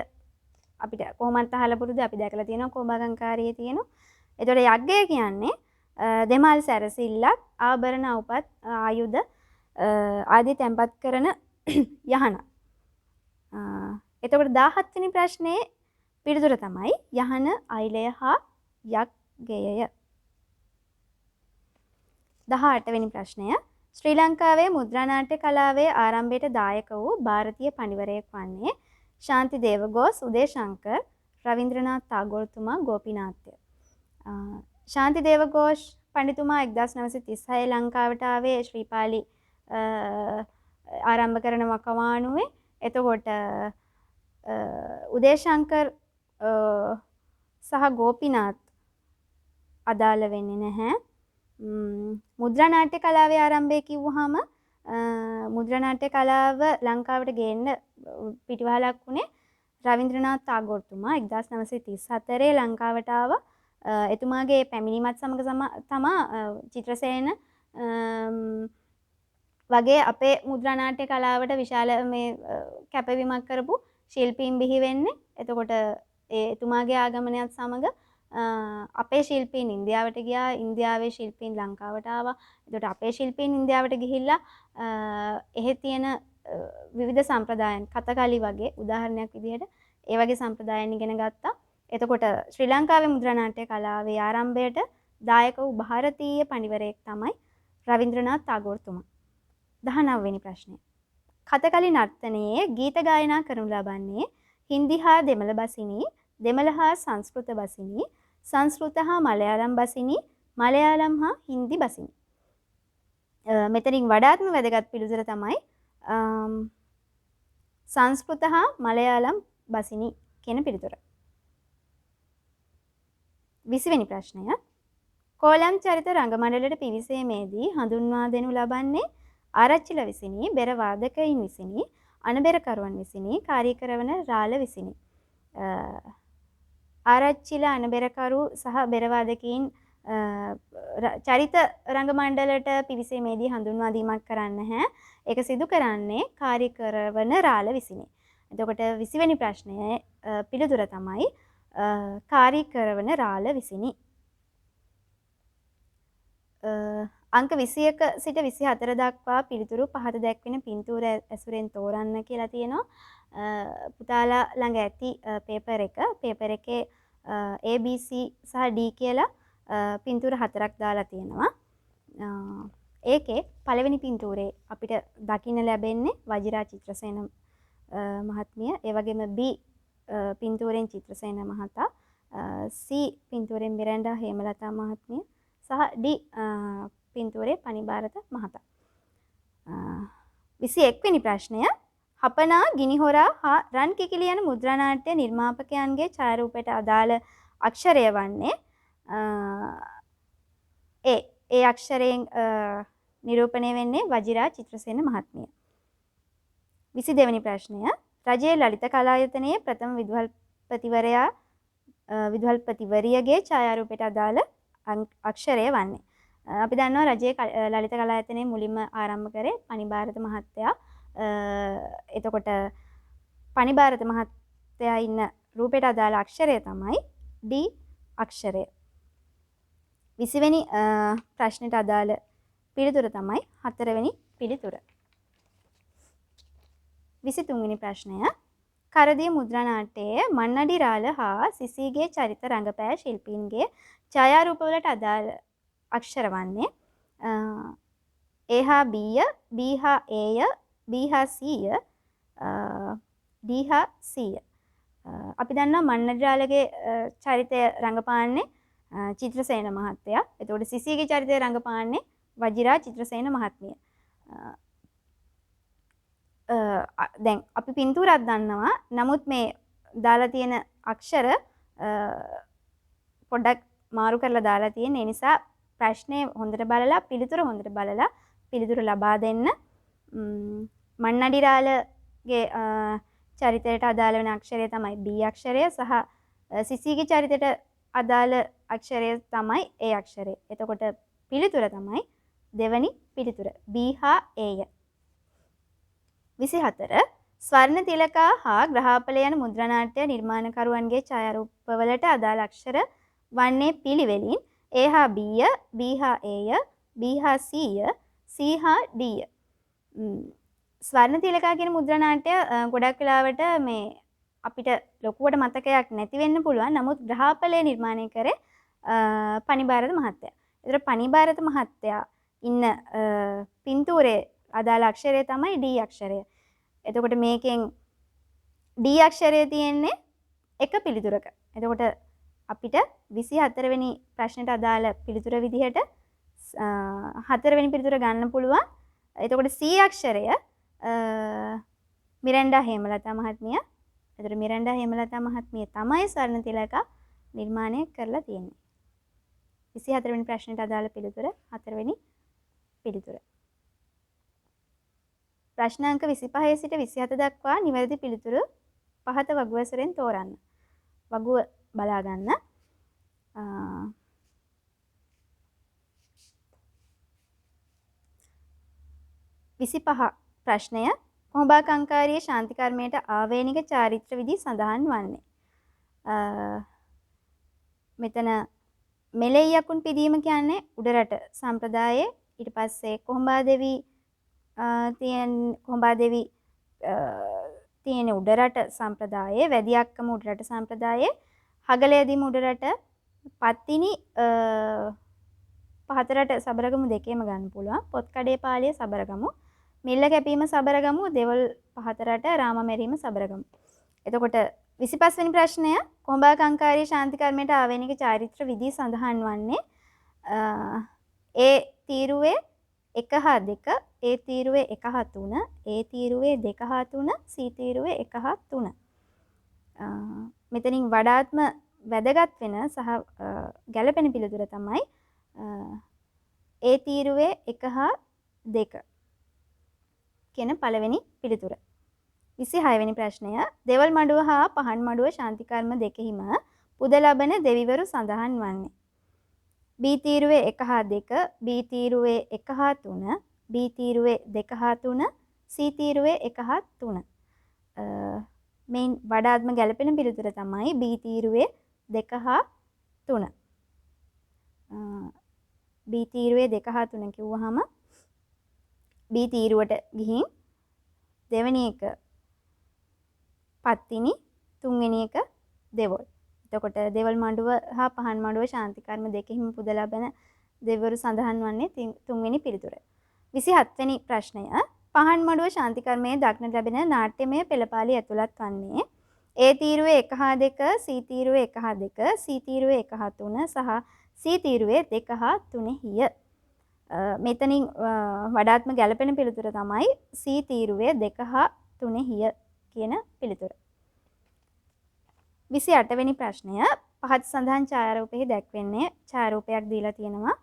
අපිට කොහොමත් අහලා පුරුදු, අපි දැකලා තියෙනවා කොඹාකංකාරියේ තියෙනවා. එතකොට යග්ගය කියන්නේ දෙමල් සැරසිල්ලක්, ආභරණ උපත් ආයුධ ආදී තැන්පත් කරන යහන. එතකොට 17 වෙනි ප්‍රශ්නේ පිළිතුර තමයි යහන අයිලය හා යග්ගයය. 18 වෙනි ප්‍රශ්නය ශ්‍රී ලංකාවේ මුද්‍රා නාට්‍ය කලාවේ ආරම්භයට දායක වූ ಭಾರತೀಯ පඬිවරයෙක් වන්නේ ශාන්ති දේවගෝස්, උදේ ශංකර්, රවීන්ද්‍රනාත් tagore ගෝපිනාත්ය. ශාන්ති දේවගෝස් පඬිතුමා 1936 ලංකාවට ආවේ ශ්‍රීපාලි ආරම්භ කරන වකවානුවේ. එතකොට උදේ ශංකර් සහ ගෝපිනාත් අදාළ වෙන්නේ නැහැ. මුද්‍රා නාට්‍ය කලාවේ ආරම්භය කිව්වහම මුද්‍රා නාට්‍ය කලාව ලංකාවට ගේන්න පිටිවහලක් වුණේ රවීන්ද්‍රනාත් tagore තුමා 1934 ලංකාවට ආවා. එතුමාගේ පැමිණීමත් සමග තමා චිත්‍රසේන වගේ අපේ මුද්‍රා නාට්‍ය කලාවට විශාල මේ කැපවීමක් කරපු ශිල්පීන් බිහි වෙන්නේ. එතකොට එතුමාගේ ආගමනයත් සමග අපේ ශිල්පීන් ඉන්දියාවට ගියා, ඉන්දියාවේ ශිල්පීන් ලංකාවට ආවා. එතකොට අපේ ශිල්පීන් ඉන්දියාවට ගිහිල්ලා එහෙ තියෙන විවිධ සම්ප්‍රදායන්, කතකලි වගේ උදාහරණයක් විදිහට ඒ වගේ සම්ප්‍රදායන් ඉගෙන ගත්තා. එතකොට ශ්‍රී ලංකාවේ මුද්‍රා නාට්‍ය කලාවේ ආරම්භයට දායක වූ ಭಾರತೀಯ පඬිවරයෙක් තමයි රවීන්ද්‍රනාත් tagore තුමා. 19 වෙනි ප්‍රශ්නය. කතකලි නර්තනයේ ගීත ගායනා කරනු ලබන්නේ හින්දි හා දෙමළ බසිනි, දෙමළ හා සංස්කෘත බසිනි, සංස්කෘත හා මලයාලම් බසිනි, මලයාලම් හා හින්දි බසිනි. මෙතනින් වඩාත්ම වැදගත් පිළිතුර තමයි සංස්කෘත හා මලයාලම් බසිනි කියන පිළිතුර. 20 වෙනි ප්‍රශ්නය. කෝලම් චරිත රංගමණ්ඩලයට පිවිසීමේදී හඳුන්වා දෙනු ලබන්නේ ආරච්චිල විසිනි, බෙර වාදකයින් විසිනි, අනබෙරකරුවන් විසිනි, කාර්යකරවන රාළ විසිනි. ආරච්චිල, අනබෙරකරු සහ බෙරවාදකයින් චරිත රංගමණ්ඩලයට පිවිසීමේදී හඳුන්වා දීමක් කරන්න නැහැ. ඒක සිදු කරන්නේ කාර්යකරවන රාළ විසිනි. එතකොට 20 වෙනි ප්‍රශ්නය පිළිතුර තමයි කාර්ය කරවන රාළ විසිනි. අංක 21 සිට 24 දක්වා පිළිතුරු පහත දැක්වෙන පින්තූර ඇසුරෙන් තෝරන්න කියලා තියෙනවා. පුතාලා ළඟ ඇති පේපර් එක. පේපර් එකේ ABC සහ D කියලා පින්තූර 4ක් දාලා තියෙනවා. ඒකේ පළවෙනි පින්තූරේ අපිට දකින්න ලැබෙන්නේ වජිරා චිත්‍රසේන මහත්මිය. ඒ වගේම B පින්තූරෙන් චිත්‍රසේන මහතා, C පින්තූරෙන් මිරැන්ඩා හේමලතා මහත්මිය සහ D පින්තූරේ පනිභාරත මහතා. 21 වෙනි ප්‍රශ්නය හපනා, ගිනිහොරා හා රන් කිකිලි යන මුද්‍රා නාට්‍ය නිර්මාපකයන්ගේ ඡායාරූපයට අදාළ අක්ෂරය වන්නේ ඒ අක්ෂරයෙන් නිරූපණය වෙන්නේ වජිරා චිත්‍රසේන මහත්මිය. 22 වෙනි ප්‍රශ්නය රජයේ ලලිත කලායතනයේ ප්‍රථම විදුහල්පතිවරියගේ ඡායාරූපයට අදාළ අක්ෂරය වන්නේ. අපි දන්නවා රජයේ ලලිත කලායතනයේ මුලින්ම ආරම්භ කරේ පනිභාරත මහත්තයා. එතකොට පනිභාරත මහත්තයා ඉන්න රූපයට අදාළ අක්ෂරය තමයි D අක්ෂරය. 20 වෙනි ප්‍රශ්නෙට අදාළ පිළිතුර තමයි 4 වෙනි පිළිතුර. 23 වෙනි ප්‍රශ්නය කරදිය මුද්‍රා නාට්‍යයේ මන්නඩි රාළ හා සිසිගේ චරිත රංගපෑ ශිල්පීන්ගේ ඡායාරූපවලට අදාළ අක්ෂර වන්නේ A හා B ය, B හා A ය, B හා C ය, D හා C ය. අපි දන්නවා මන්නඩි රාළගේ චරිතය රංගපාන්නේ චිත්‍රසේන මහත්තයා. එතකොට සිසිගේ චරිතය රංගපාන්නේ වජිරා චිත්‍රසේන මහත්මිය. දැන් අපි පින්තූරයක් දන්නවා. නමුත් මේ දාලා තියෙන අක්ෂර පොඩ්ඩක් මාරු කරලා දාලා තියෙන නිසා ප්‍රශ්නේ හොඳට බලලා පිළිතුර හොඳට බලලා පිළිතුර ලබා දෙන්න. මන්නඩි රාළගේ චරිතයට අදාළ වෙන අක්ෂරය තමයි B අක්ෂරය සහ සිසිගේ චරිතයට අදාළ අක්ෂරය තමයි A අක්ෂරය. එතකොට පිළිතුර තමයි දෙවැනි පිළිතුර B හා A ය. 24 ස්වර්ණ තිලකා හා ග්‍රහාපල යන මුද්‍රා නාට්‍ය නිර්මාණකරුවන්ගේ ඡායාරූපවලට අදාළ අක්ෂර වන්නේ පිළිවෙලින් A හා B ය, B හා A ය, B හා C ය, C හා D ය. ස්වර්ණ තිලකා කියන මුද්‍රා නාට්‍ය ගොඩක් වෙලාවට මේ අපිට ලොකුවට මතකයක් නැති වෙන්න පුළුවන්. නමුත් ග්‍රහාපලය නිර්මාණය කරේ පනිභාරත මහත්තයා. ඒතර පනිභාරත මහත්තයා ඉන්න පින්තූරේ අදාළ අක්ෂරය තමයි D අක්ෂරය. එතකොට මේකෙන් D අක්ෂරය තියෙන්නේ එක පිළිතුරක. එතකොට අපිට 24 වෙනි ප්‍රශ්නෙට අදාළ පිළිතුර විදිහට 4 වෙනි පිළිතුර ගන්න පුළුවන්. එතකොට C අක්ෂරය මිරැන්ඩා හේමලතා මහත්මිය. එතකොට මිරැන්ඩා හේමලතා මහත්මිය තමයි ස්වර්ණ තිලකා නිර්මාණය කරලා තියෙන්නේ. 24 වෙනි ප්‍රශ්නෙට අදාළ පිළිතුර 4 වෙනි පිළිතුර. ප්‍රශ්න අංක 25 සිට 27 දක්වා නිවැරදි පිළිතුරු පහත වගුව ඇසුරෙන් තෝරන්න. වගුව බලා ගන්න. 25 ප්‍රශ්නය කොහොඹා කංකාරියේ ශාන්ති කර්මයට ආවේනික චාරිත්‍ර විධි සඳහන් වන්නේ. මෙතන මෙලෙයි යකුන් පිදීම කියන්නේ උඩරට සම්ප්‍රදායේ. ඊට පස්සේ කොහොඹා දෙවි තියෙන උඩරට සම්ප්‍රදායේ, වැදියක්කම උඩරට සම්ප්‍රදායේ, හගලයදීම උඩරට, පත්තිනි පහතරට සබරගමු දෙකේම ගන්න පුළුවන්. පොත්කඩේ පාළිය සබරගමු, මිල්ල කැපීම සබරගමු, දෙවල් පහතරට රාම මෙරීම සබරගමු. එතකොට 25 වෙනි ප්‍රශ්නය කොහොඹා කංකාරියේ ශාන්ති කර්මයට ආවේනික චාරිත්‍ර විධි සඳහන් වන්නේ ඒ තීරුවේ 1 හා 2, ඒ තීරුවේ 1 හා 3, ඒ තීරුවේ 2 හා 3, C තීරුවේ 1 හා 3. මෙතනින් වඩාත්ම වැදගත් වෙන සහ ගැළපෙන පිළිතුර තමයි ඒ තීරුවේ 1 හා 2 කියන පළවෙනි පිළිතුර. 26 වෙනි ප්‍රශ්නය දෙවල් මඩුව හා පහන් මඩුව ශාන්ති කර්ම දෙකෙහිම පුද ලබන දෙවිවරු සඳහන් වන්නේ. B තීරුවේ 1 හා 2, B තීරුවේ 1 හා 3, B තීරුවේ 2 හා 3, C තීරුවේ 1 හා 3. මෙයින් වඩාත්ම ගැළපෙන පිළිතුර තමයි B තීරුවේ 2 හා 3. B තීරුවේ 2 හා 3 කිව්වහම B තීරුවට ගිහින් දෙවෙනි එක පත්තිනි, තුන්වෙනි එක දෙවොල්. එතකොට දෙවල් මඬුව හා පහන් මඬුව ශාන්ති කර්ම දෙකෙහිම පුද ලබන දෙවිවරු සඳහන් වන්නේ තුන්වෙනි පිළිතුර. 27 වෙනි ප්‍රශ්නය. පහන් මඬුව ශාන්ති කර්මයේ දක්නට ලැබෙන නාට්‍යමය පෙළපාළි ඇතුළත් වන්නේ A තීරුවේ 1 හා 2, C තීරුවේ 1 හා 2, C තීරුවේ 1 හා 3 සහ C තීරුවේ 2 හා 3හිය. මෙතනින් වඩාත්ම ගැළපෙන පිළිතුර තමයි C තීරුවේ 2 හා 3හිය කියන පිළිතුර. 28 වෙනි ප්‍රශ්නය. පහත සඳහන් ඡායාරූපෙහි දැක්වෙන්නේ ඡායාරූපයක් දීලා තියෙනවා.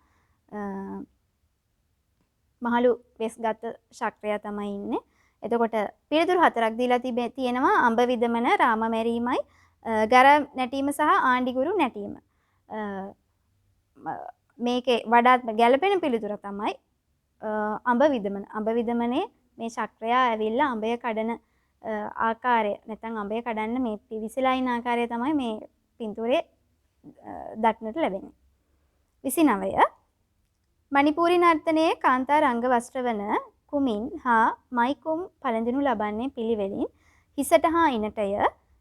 මහලු වෙස්ගත් ශක්‍රය තමයි ඉන්නේ. එතකොට පිළිතුරු 4ක් දීලා තියෙනවා. අඹ විදමන, රාම මැරීමයි, ගර නැටීම සහ ආණ්ඩිගුරු නැටීම. මේකේ වඩාත්ම ගැළපෙන පිළිතුර තමයි අඹ විදමන. අඹ විදමනේ මේ ශක්‍රය ඇවිල්ලා අඹය කඩන ආකාරය නැත්නම් අඹය කඩන්න මේ පිවිසලා ඉන්න ආකාරය තමයි මේ පින්තූරේ දක්නට ලැබෙන්නේ. 29. මණිපූරි නර්තනයේ කාන්තා රංග වස්ත්‍ර වන කුමින් හා මයිකුම් පළඳිනු ලබන්නේ පිළිවෙලින් හිසට හා ඉනටය,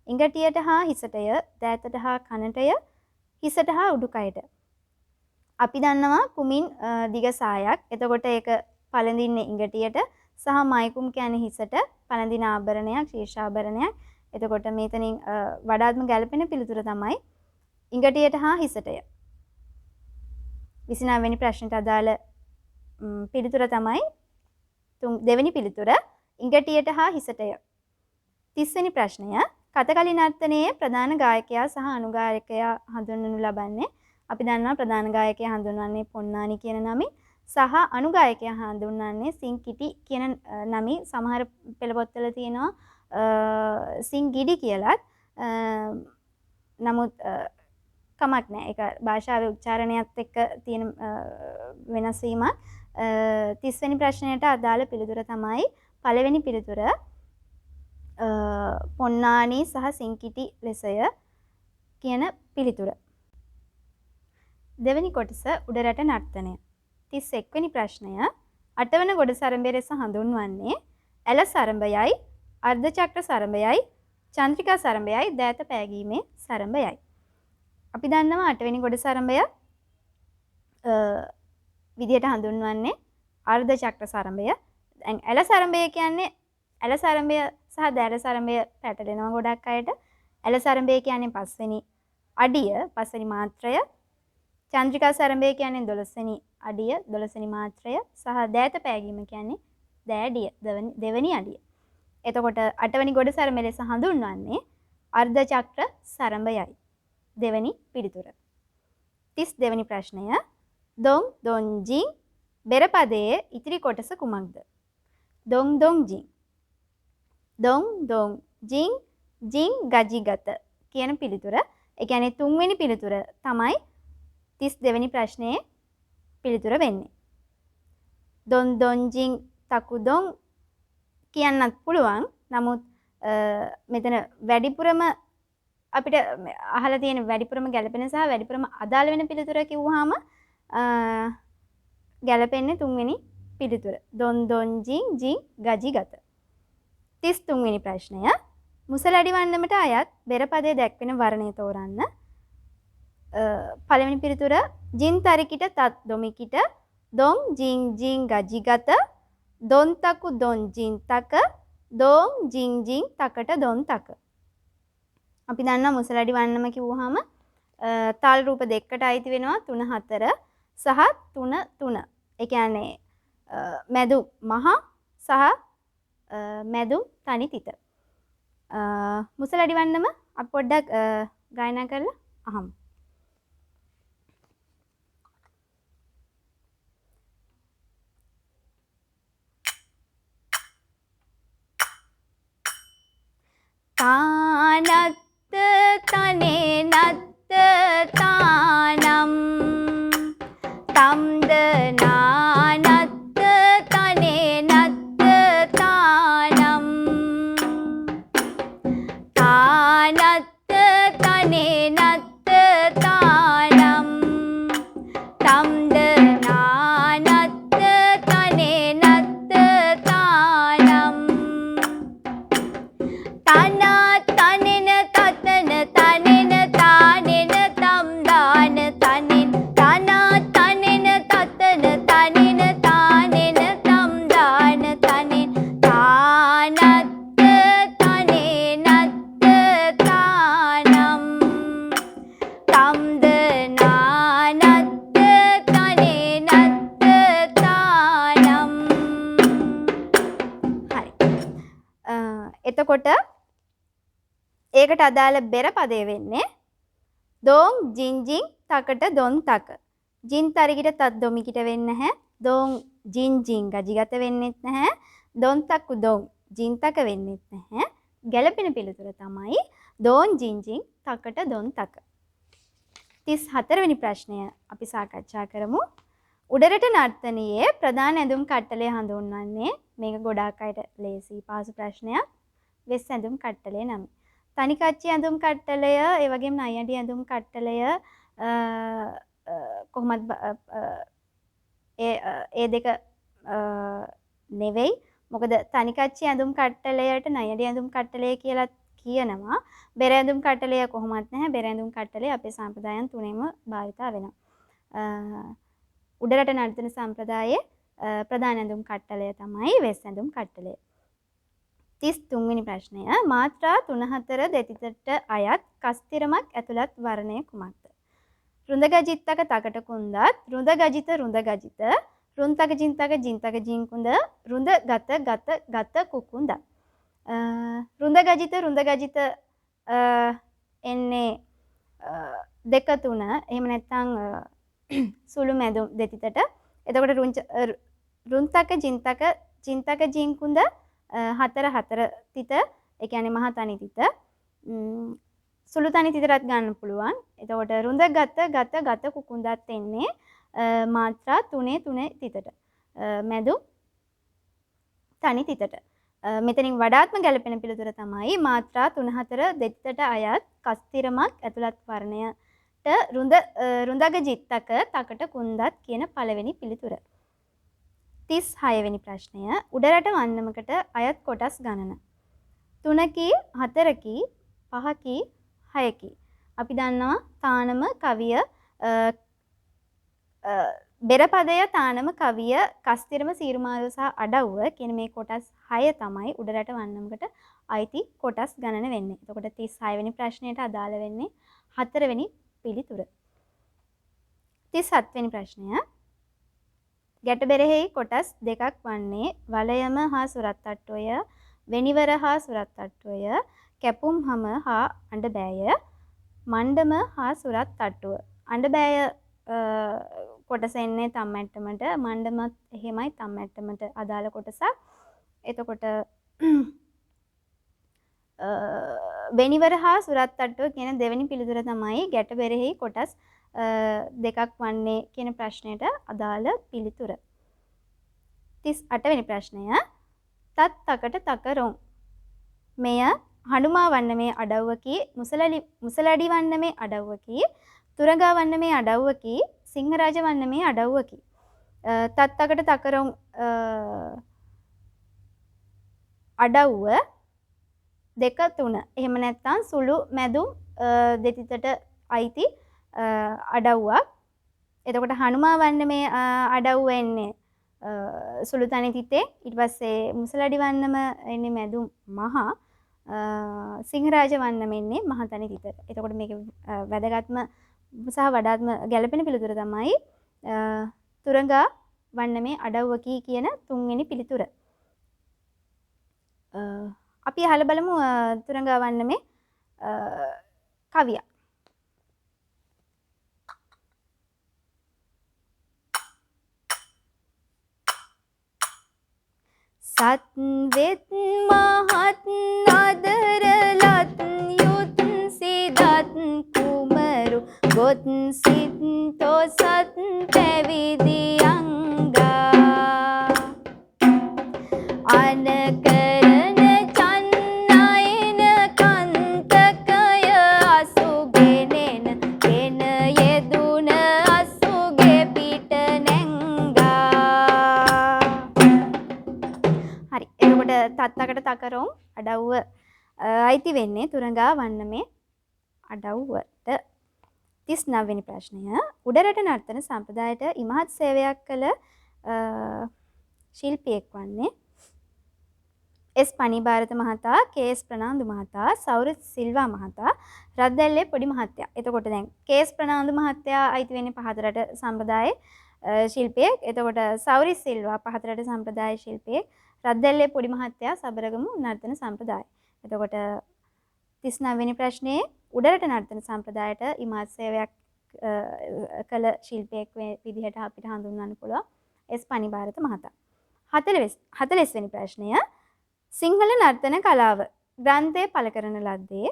ඉඟටියට හා හිසටය, දෑතට හා කනටය, හිසට හා උඩුකයට. අපි දන්නවා කුමින් දිග සායක්. එතකොට ඒක පළඳින්නේ ඉඟටියට සහ මයිකුම් කියන්නේ හිසට පළඳින ආභරණයක්, ශීර්ෂාභරණයක්. එතකොට මෙතනින් වඩාත්ම ගැළපෙන පිළිතුර තමයි ඉඟටියට හා හිසටය. 29 වෙනි ප්‍රශ්නට අදාළ පිළිතුර තමයි දෙවෙනි පිළිතුර ඉඟටියට හා හිසටය. 30 වෙනි ප්‍රශ්නය. කතකලි නර්තනයේ ප්‍රධාන ගායකයා සහ අනුගායකයා හඳුන්වනු ලබන්නේ අපි දන්නවා ප්‍රධාන ගායකයා හඳුන්වන්නේ පොන්නානි කියන නමින් සහ අනුගායකයා හඳුන්වන්නේ සිංකිටි කියන නමින්. සමහර පෙළපොත්වල තියෙනවා සිංගිඩි කියලත්. නමුත් කමක් නැහැ. ඒක භාෂාවේ උච්චාරණයත් එක්ක තියෙන වෙනස් වීමක්. 30 වෙනි ප්‍රශ්නයට අදාළ පිළිතුර තමයි පළවෙනි පිළිතුර පොන්නානි සහ සිංකිටි ලෙසය කියන පිළිතුර. දෙවෙනි කොටස උඩරට නර්තනය. 31 වෙනි ප්‍රශ්නය. 8 වන ගොඩ සරඹය ලෙස හඳුන්වන්නේ ඇල සරඹයයි, අර්ධ චක්‍ර සරඹයයි, චන්ද්‍රිකා සරඹයයි, දෑත පෑගීමේ සරඹයයි. අපි දන්නවා 8 වෙනි ගොඩ සරඹය විදියට හඳුන්වන්නේ අර්ධ චක්‍ර සරඹය. දැන් ඇල සරඹය කියන්නේ ඇල සරඹය සහ දෑල සරඹය පැටලෙනවා ගොඩක් අයට. ඇල සරඹය කියන්නේ 5 වෙනි අඩිය, 5 වෙනි මාත්‍රය. චන්ද්‍රිකා සරඹය කියන්නේ 12 වෙනි අඩිය, 12 වෙනි මාත්‍රය සහ දෑත පෑගීම කියන්නේ දෑඩිය, දෙවෙනි අඩිය. එතකොට 8 වෙනි ගොඩ සරඹය ලෙස හඳුන්වන්නේ අර්ධ චක්‍ර සරඹයයි. දෙවෙනි පිළිතුර. 32 වෙනි ප්‍රශ්නය. දොං දොන් ජින් බෙර පදයේ ඉතිරි කොටස කුමක්ද? දොං දොං ජින්. දොං දොං ජින් ජින් ගජිගත කියන පිළිතුර. ඒ කියන්නේ තුන්වෙනි පිළිතුර තමයි 32 වෙනි ප්‍රශ්නයේ පිළිතුර වෙන්නේ. දොන් දොන් ජින් තකු දොන් කියන්නත් පුළුවන්. නමුත් මෙතන වැඩිපුරම අපිට අහලා තියෙන වැඩිපුරම ගැළපෙන සහ වැඩිපුරම අදාළ වෙන පිළිතුර කිව්වහම ගැළපෙන්නේ තුන්වෙනි පිළිතුර. දොන් දොන් ජින් ජින් ගජිගත. 33 වෙනි ප්‍රශ්නය. මුසලඩි වන්නමට අයත් බෙර පදයේ දැක්වෙන වර්ණය තෝරන්න. පළවෙනි පිළිතුර ජින් තරිකිට තත් දොමිකිට දොන් ජින් ජින් ගජිගත දොන් තකු දොන් ජින් තක දොන් ජින් ජින් තකට දොන් තක. අපි දන්නවා මුසලඩි වන්නම කිව්වහම තල් රූප දෙකකට අයිති වෙනවා 3 4 සහ 3 3. ඒ කියන්නේ මැදු මහ සහ මැදු තනි තිත. මුසලඩි වන්නම අපි පොඩ්ඩක් ගායනා කරලා අහමු. තානත්ත තනේ නත්ත තානම් තම්ද නානත්ත තනේ නත්ත තානම් එතකොට ඒකට අදාළ බෙර පදය වෙන්නේ දෝන් ජින්ජින් තකට දොන් තක. ජින් තරිගිට තත් දොමිකිට වෙන්නේ නැහැ. දෝන් ජින්ජින් ගජිගත වෙන්නෙත් නැහැ. දොන් තක්කු දොන් ජින්තක වෙන්නෙත් නැහැ. ගැළපෙන පිළිතුර තමයි දෝන් ජින්ජින් තකට දොන් තක. 34 වෙනි ප්‍රශ්නය අපි සාකච්ඡා කරමු. උඩරට නර්තනයේ ප්‍රධාන ඇඳුම් කට්ටලය හඳුන්වන්නේ මේක ගොඩාක් අයට ලේසි පාසු ප්‍රශ්නයක්. වෙස් ඇඳුම් කට්ටලය නම්. තනි කච්චි ඇඳුම් කට්ටලය, ඒ වගේම නයියඩි ඇඳුම් කට්ටලය කොහොමද ඒ දෙක නෙවෙයි. මොකද තනි කච්චි ඇඳුම් කට්ටලයට නයියඩි ඇඳුම් කට්ටලය කියලා කියනවා. බෙර ඇඳුම් කට්ටලය කොහොමත් නැහැ. බෙර ඇඳුම් කට්ටලය අපේ සම්ප්‍රදායන් තුනෙම භාවිතා වෙනවා. උඩරට නර්තන සම්ප්‍රදායේ ප්‍රධාන ඇඳුම් කට්ටලය තමයි වෙස් ඇඳුම් කට්ටලය. 33 වෙනි ප්‍රශ්නය මාත්‍රා 3-4 දෙතිතට අයත් කස්තිරමක් ඇතුළත් වර්ණය කුමක්ද? රුඳගජිත්තක තකට කුන්දත්, රුඳගජිත රුඳගජිත, රුන්තක ජින්තක ජින්තක ජින්කුඳ, රුඳ ගත ගත ගත කුකුඳ. රුඳගජිත රුඳගජිත එන්නේ 2-3 එහෙම නැත්නම් සුළු මැදුම් දෙතිතට. එතකොට රුන්තක ජින්තක ජින්තක ජින්කුඳ 4 තිත, ඒ කියන්නේ මහා තනි තිත. සුළු තනි තිතරත් ගන්න පුළුවන්. එතකොට රුඳ ගත ගත ගත කුකුඳත් එන්නේ මාත්‍රා 3 තිතට. මැදුම් තනි තිතට. මෙතනින් වඩාත්ම ගැළපෙන පිළිතුර තමයි මාත්‍රා 3-4 දෙතිතට අයත් කස්තිරමක් ඇතුළත් වර්ණයට රුඳග ජිත්තක තකට කුන්දත් කියන පළවෙනි පිළිතුර. 36 වෙනි ප්‍රශ්නය උඩරට වන්නමකට අයත් කොටස් ගණන. 3කි 4කි 5කි 6කි. අපි දන්නවා තානම කවිය බෙරපදය තානම කවිය කස්තිරම සීරුමාරු සහ අඩව්ව කියන මේ කොටස් 6 තමයි උඩරට වන්නමකට අයිති කොටස් ගණන වෙන්නේ. එතකොට 36 වෙනි ප්‍රශ්නයට අදාළ වෙන්නේ 4 වෙනි පිළිතුර. 37 වෙනි ප්‍රශ්නය ගැටබෙරෙහි කොටස් දෙකක් වන්නේ වලයම හා සුරත්තට්ටුවය, වෙනිවර හා සුරත්තට්ටුවය, කැපුම්හම හා අඬබෑය, මණ්ඩම හා සුරත්තට්ටුව. අඬබෑය කොටස එන්නේ තම්මැට්ටමට, මණ්ඩමත් එහෙමයි තම්මැට්ටමට අදාළ කොටසක්. එතකොට වෙනිවර හා සුරත්තට්ටුව කියන දෙවෙනි පිළිතුර තමයි ගැටබෙරෙහි කොටස් දෙකක් වන්නේ කියන ප්‍රශ්නයට අදාළ පිළිතුර. 38 වෙනි ප්‍රශ්නය තත් තකට තකරොන්. මෙය හඬුමා වන්නමේ අඩව්වකි, මුසලඩි වන්නමේ අඩව්වකි, තුරගා වන්නමේ අඩව්වකි, සිංහරාජ වන්නමේ අඩව්වකි. තත් තකට තකරොන් අඩව්ව 2-3 එහෙම නැත්නම් සුළු මැදුම් දෙතිතට අයිති අඩව්වක්. එතකොට හනුමා වන්න මේ අඩව්ව එන්නේ සුළු තනි තිතේ. ඊට පස්සේ මුසලඩි වන්නම එන්නේ මැදුම් මහා. සිංහරාජ වන්නම එන්නේ මහා තනි තිත. එතකොට මේක වැදගත්ම සහ වඩාත්ම ගැළපෙන පිළිතුර තමයි තුරංගා වන්නමේ අඩව්වකී කියන 3 වෙනි පිළිතුර. අපි අහලා බලමු තුරංගා වන්නමේ කවිය. සත් වෙත් මහත් අදරලත් යුත් සිදත් කුමරු ගොත් සිත් තොසත් පැවිදි අංගා අනකරන චන්නයින කන්තකය අසුගෙනෙන ගෙන යෙදුන අසුගේ පිට නැංගා. හරි. එතකොට තත්තකට තකරොන් අඩව්ව අයිති වෙන්නේ තුරංගා වන්නමේ අඩව්වට. 39 වෙනි ප්‍රශ්නය උඩරට නර්තන සම්ප්‍රදායට ඉමහත් සේවයක් කළ ශිල්පියෙක් වන්නේ එස් පනිභාරත මහතා, කේ.එස්. ප්‍රනාන්දු මහතා, සෞරත් සිල්වා මහතා, රද්දැල්ලේ පොඩි මහත්තයා. එතකොට දැන් කේ.එස්. ප්‍රනාන්දු මහත්තයා අයිති වෙන්නේ පහතරට සම්ප්‍රදායේ ශිල්පියෙක්. එතකොට සෞරිස් සිල්වා පහතරට සම්ප්‍රදායේ ශිල්පියෙක්. රද්දැල්ලේ පොඩි මහත්තයා සබරගමු නර්තන සම්ප්‍රදාය. එතකොට 39 වෙනි ප්‍රශ්නයේ උඩරට නර්තන සම්ප්‍රදායට ඉමාත් සේවයක් කළ ශිල්පියෙක් විදිහට අපිට හඳුන්වන්න පුළුවන් එස් පනිභාරත මහතා. 40 වෙනි ප්‍රශ්නය සිංහල නර්තන කලාව ග්‍රන්ථය පළ කරන ලද්දේ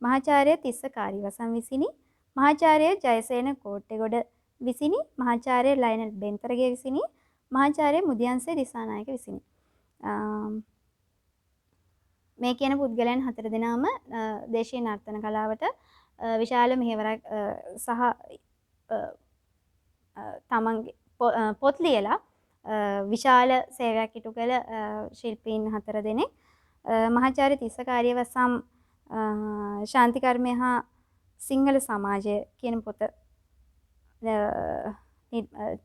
මහාචාර්ය තිස්ස කාරිවසම් විසිනි, මහාචාර්ය ජයසේන කෝට්ටේගොඩ විසිනි, මහාචාර්ය ලයනල් බෙන්තරගේ විසිනි, මහාචාර්ය මුදියන්සේ දිසානායක විසිනි. මේ කියන පුද්ගලයන් 4 දෙනාම දේශීය නර්තන කලාවට විශාල මෙහෙවරක් සහ තමන්ගේ පොත් ලියලා විශාල සේවයක් ඉටු කළ ශිල්පීන් 4 දෙනෙක්. මහාචාර්ය තිස්ස කාරියවසම් ශාන්ති කර්මය හා සිංහල සමාජය කියන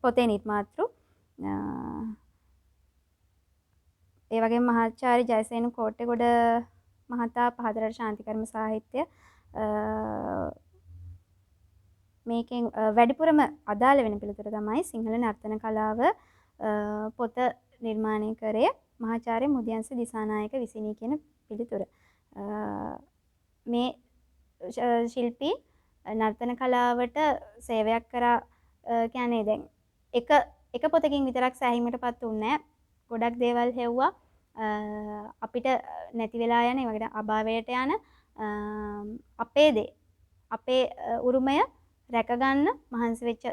පොතේ නිර්මාතෘ. ඒ වගේම මහාචාර්ය ජයසේන කෝට්ටේගොඩ මහතා පහතරට ශාන්ති කර්ම සාහිත්‍ය මේකෙන් වැඩිපුරම අදාළ වෙන පිළිතුර තමයි සිංහල නර්තන කලාව පොත නිර්මාණය කරේ මහාචාර්ය මුදියන්ස දිසානායක විසිනි කියන පිළිතුර. මේ ශිල්පී නර්තන කලාවට සේවයක් කරා කියන්නේ දැන් එක පොතකින් විතරක් සෑහීමටපත් වුණේ නැහැ. ගොඩක් දේවල් හෙව්වා අපිට නැති වෙලා යන ඒ වගේ අභාවයට යන අපේ උරුමය රැකගන්න මහන්සි වෙච්ච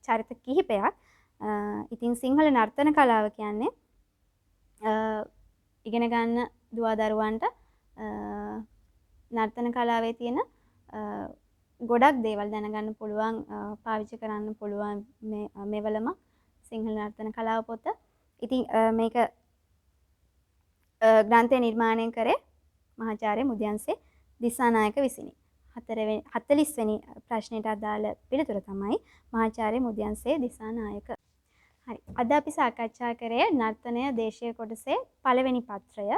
චරිත කිහිපයක්. ඉතින් සිංහල නර්තන කලාව කියන්නේ ඉගෙන ගන්න දුවදරුවන්ට නර්තන කලාවේ තියෙන ගොඩක් දේවල් දැනගන්න පුළුවන්, පාවිච්චි කරන්න පුළුවන් මෙවලම සිංහල නර්තන කලාව පොත. ඉතින් මේක ග්‍රන්ථය නිර්මාණය කරේ මහාචාර්ය මුදියන්සේ දිසානායක විසිනි. 40 වෙනි ප්‍රශ්නයට අදාළ පිළිතුර තමයි මහාචාර්ය මුදියන්සේ දිසානායක. හරි. අද අපි සාකච්ඡා කරේ නර්තනය දේශීය කොටසේ පළවෙනි පත්‍රය.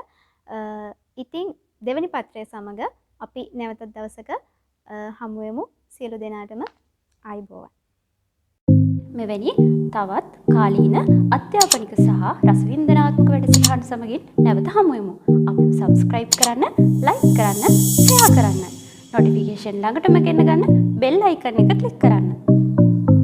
ඉතින් දෙවෙනි පත්‍රය සමග අපි නැවත දවසක හමු වෙමු. සියලු දෙනාටම ආයුබෝවන්. මෙවැනි තවත් කාලීන අධ්‍යාපනික සහ රසවින්දනාත්මක වැඩසටහන් සමගින් නැවත හමු වෙමු. අපිව subscribe කරන්න, like කරන්න, share කරන්න. notification ළඟටම ගෙන ගන්න bell icon එක click කරන්න.